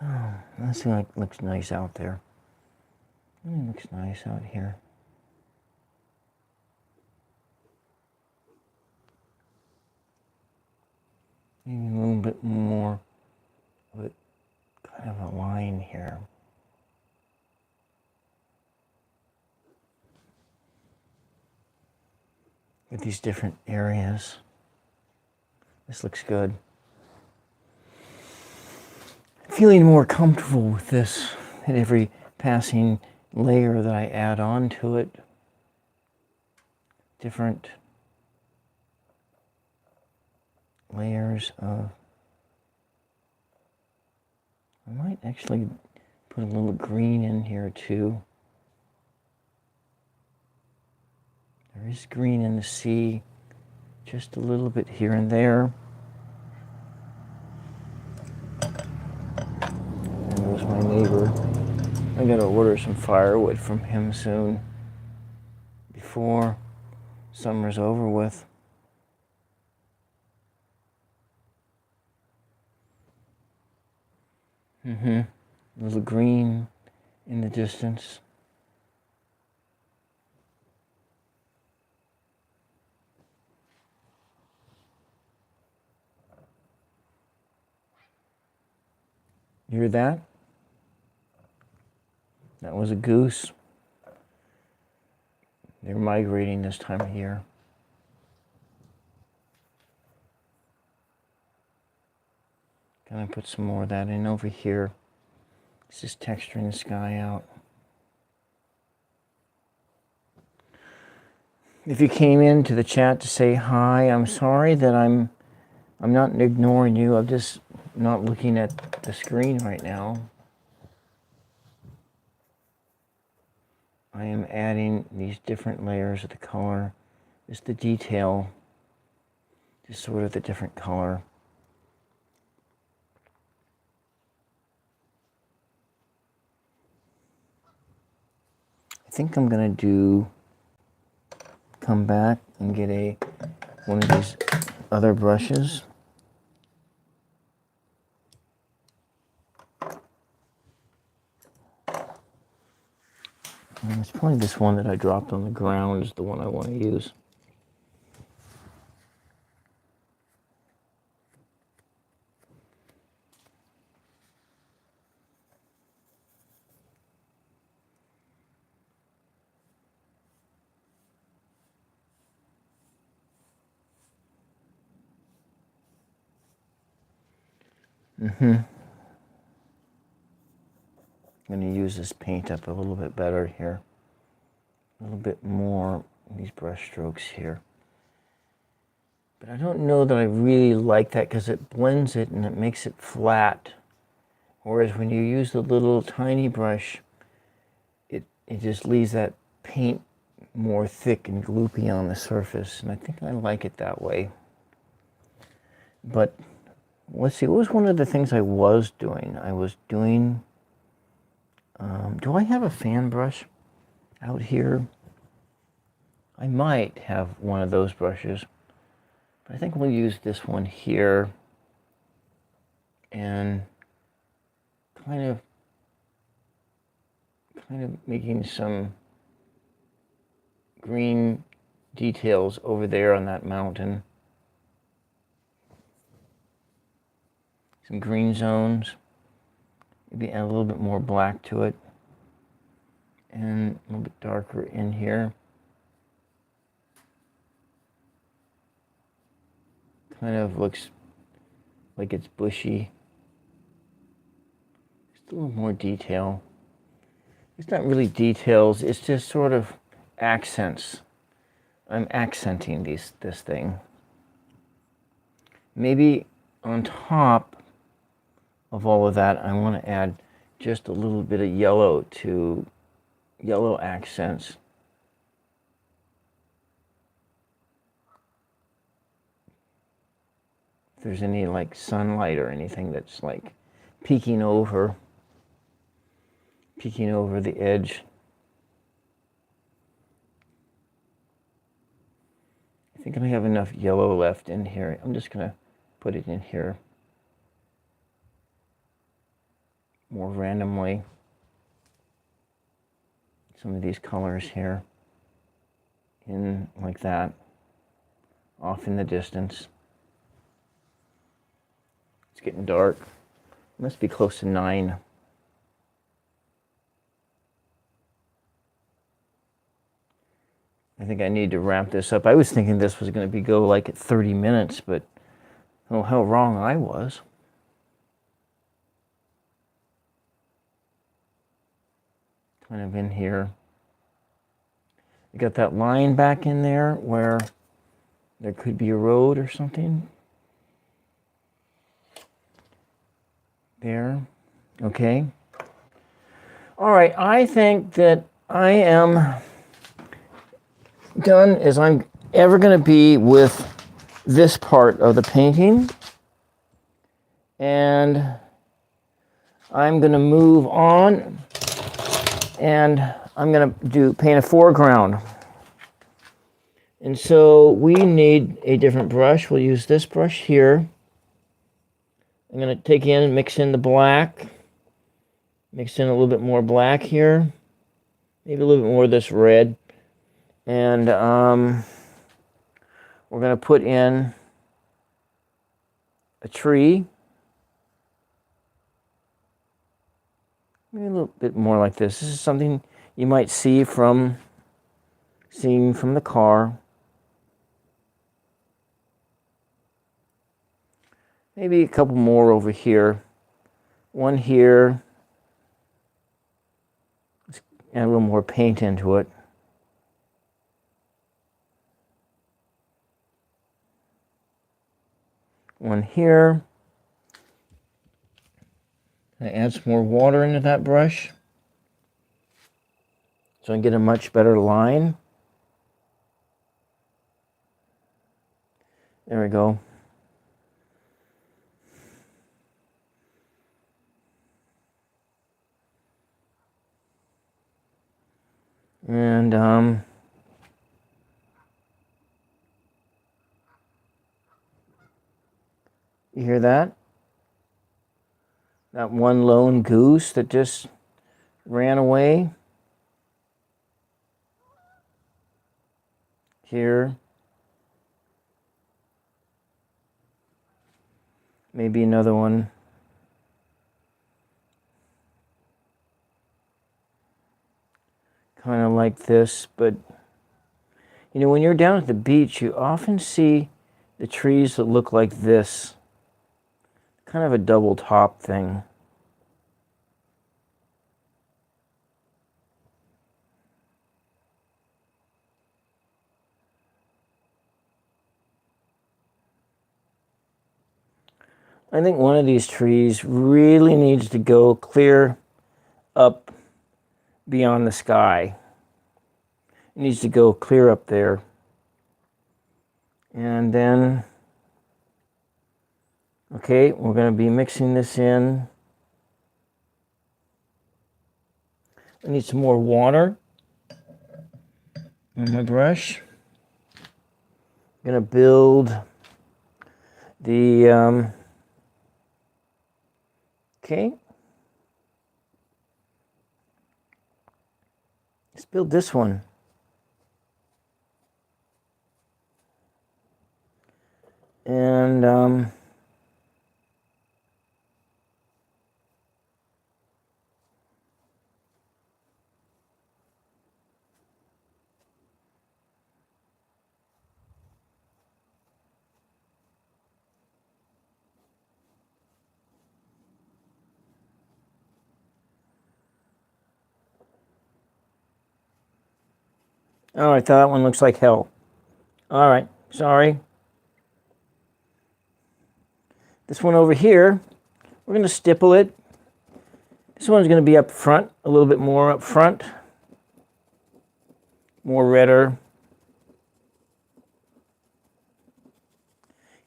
Oh, that seems like looks nice out there. It looks nice out here. Maybe a little bit more of it, kind of a line here. With these different areas. This looks good. Feeling more comfortable with this at every passing layer that I add on to it. Different layers of... I might actually put a little green in here too. There is green in the sea, just a little bit here and there. And there's my neighbor. I gotta order some firewood from him soon, before summer's over with. A little green in the distance. You hear that? That was a goose. They're migrating this time of year. Gonna put some more of that in over here. It's just texturing the sky out. If you came into the chat to say hi, I'm sorry that I'm not ignoring you. I'm just not looking at the screen right now. I am adding these different layers of the color, just the detail, just sort of the different color. I think I'm gonna come back and get one of these other brushes. And it's probably this one that I dropped on the ground is the one I want to use. I'm going to use this paint up a little bit better here. A little bit more these brush strokes here. But I don't know that I really like that because it blends it and it makes it flat. Whereas when you use the little tiny brush, it just leaves that paint more thick and gloopy on the surface. And I think I like it that way. But let's see, what was one of the things I was doing? I was doing, do I have a fan brush out here? I might have one of those brushes, but I think we'll use this one here and kind of making some green details over there on that mountain. Some green zones, maybe add a little bit more black to it, and a little bit darker in here. Kind of looks like it's bushy. Just a little more detail. It's not really details, it's just sort of accents. I'm accenting this thing. Maybe on top of all of that, I want to add just a little bit of yellow accents. If there's any like sunlight or anything that's like peeking over the edge. I think I have enough yellow left in here. I'm just gonna put it in here more randomly. Some of these colors here in like that, off in the distance. It's getting dark. It must be close to 9. I think I need to wrap this up. I was thinking this was going to go like at 30 minutes, but oh, how wrong I was. Kind of in here. You got that line back in there where there could be a road or something. There. Okay. All right. I think that I am done as I'm ever going to be with this part of the painting. And I'm going to move on. And I'm going to paint a foreground. And so we need a different brush. We'll use this brush here. I'm going to take in and mix in the black. Mix in a little bit more black here. Maybe a little bit more of this red. And we're going to put in a tree. Maybe a little bit more like this. This is something you might see from seeing from the car. Maybe a couple more over here. One here. Let's add a little more paint into it. One here. I add some more water into that brush so I can get a much better line. There we go. And you hear that? That one lone goose that just ran away. Here. Maybe another one. Kind of like this, but you know, when you're down at the beach, you often see the trees that look like this. Kind of a double top thing. I think one of these trees really needs to go clear up beyond the sky. It needs to go clear up there. And then, okay, we're going to be mixing this in. I need some more water on my brush. I'm going to build the, okay. Let's build this one. And oh, I thought that one looks like hell. All right, sorry. This one over here, we're going to stipple it. This one's going to be up front, a little bit more up front. More redder.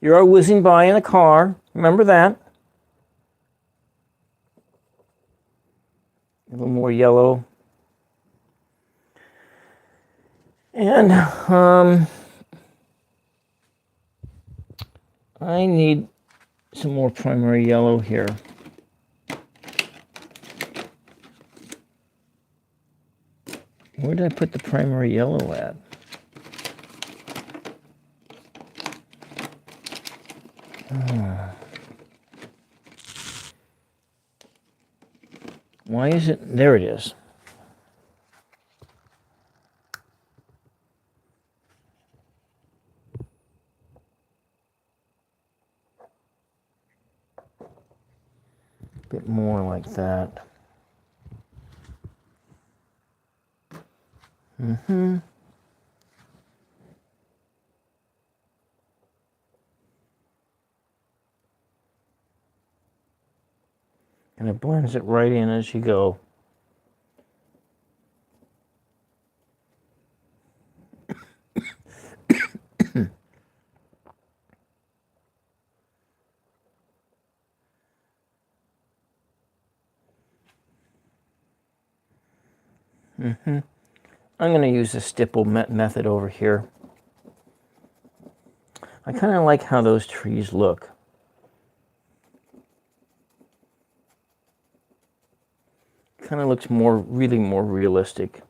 You're whizzing by in a car. Remember that. A little more yellow. And I need some more primary yellow here. Where did I put the primary yellow at? Why is it? There it is. A bit more like that. And it blends it right in as you go. I'm going to use the stipple method over here. I kind of like how those trees look. kind of looks really more realistic.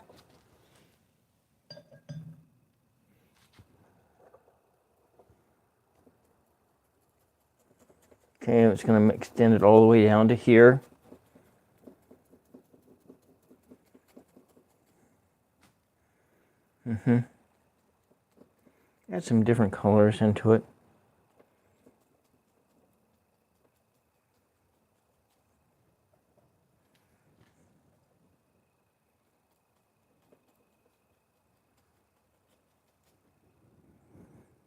Okay, I'm just going to extend it all the way down to here. Add some different colors into it.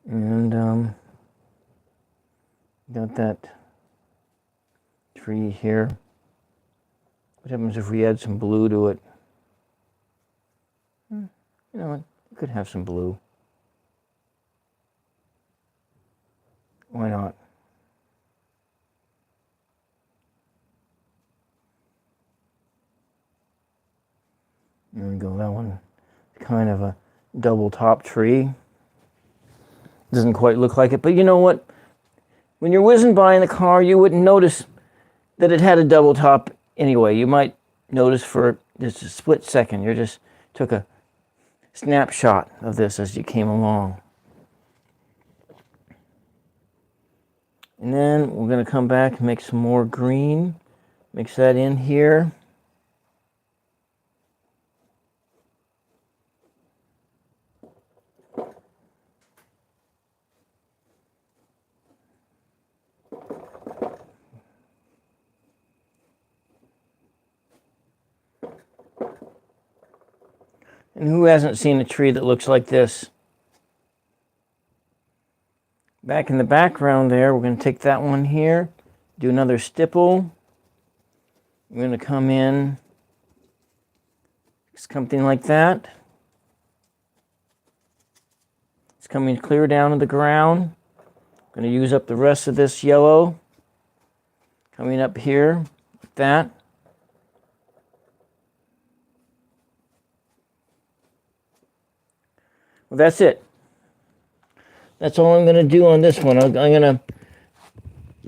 And got that tree here. What happens if we add some blue to it? You know what? We could have some blue. Why not? There we go. That one, kind of a double top tree. Doesn't quite look like it, but you know what? When you're whizzing by in the car, you wouldn't notice that it had a double top anyway. You might notice for just a split second. You just took a snapshot of this as you came along. And then we're going to come back and make some more green. Mix that in here. And who hasn't seen a tree that looks like this? Back in the background there, we're going to take that one here, do another stipple. We're going to come in, something like that. It's coming clear down to the ground. I'm going to use up the rest of this yellow. Coming up here, like that. Well, that's it. That's all I'm going to do on this one. I'm going to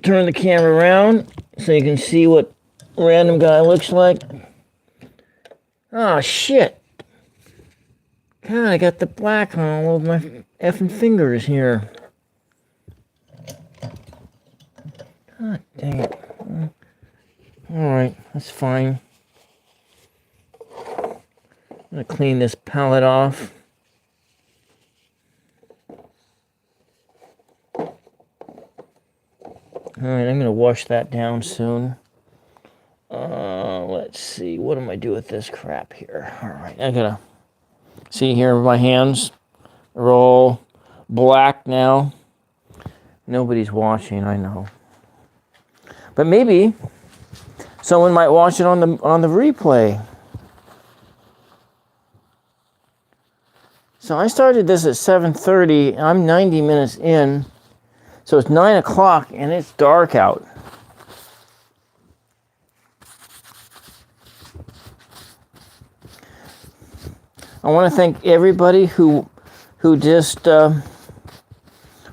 turn the camera around so you can see what random guy looks like. Oh, shit. God, I got the black on all over my effing fingers here. God dang it. Alright, that's fine. I'm going to clean this palette off. Alright, I'm going to wash that down soon. Let's see, what am I doing with this crap here? Alright, I gotta see here, my hands are all black now. Nobody's watching, I know. But maybe someone might watch it on the replay. So I started this at 7:30, I'm 90 minutes in. So it's 9 o'clock and it's dark out. I want to thank everybody who just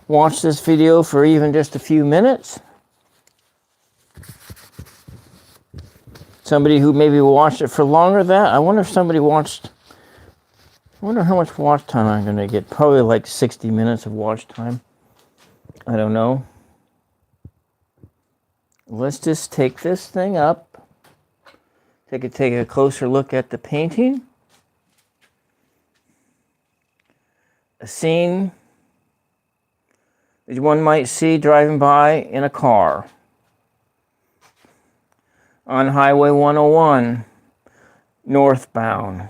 watched this video for even just a few minutes. Somebody who maybe watched it for longer than that. I wonder if somebody watched. I wonder how much watch time I'm going to get. Probably like 60 minutes of watch time. I don't know. Let's just take this thing up. Take a closer look at the painting. A scene that one might see driving by in a car. On Highway 101, northbound,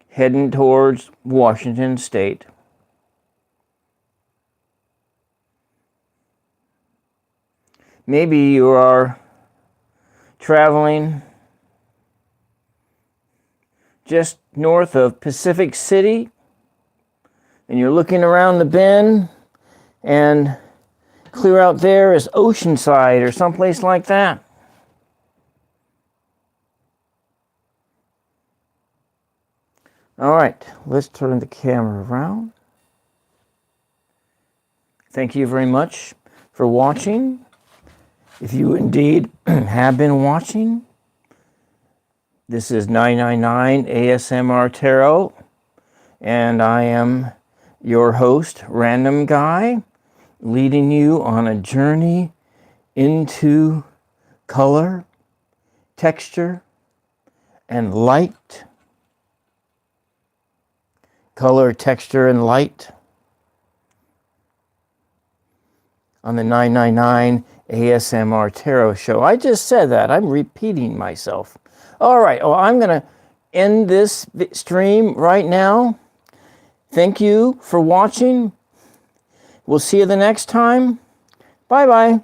heading towards Washington State. Maybe you are traveling just north of Pacific City and you're looking around the bend and clear out there is Oceanside or someplace like that. All right, let's turn the camera around. Thank you very much for watching. If you indeed have been watching, This is 999 ASMR Tarot, and I am your host, Random Guy, leading you on a journey into color, texture, and light. Color, texture, and light on the 999 ASMR Tarot Show. I just said that. I'm repeating myself. All right. Well, I'm going to end this stream right now. Thank you for watching. We'll see you the next time. Bye-bye.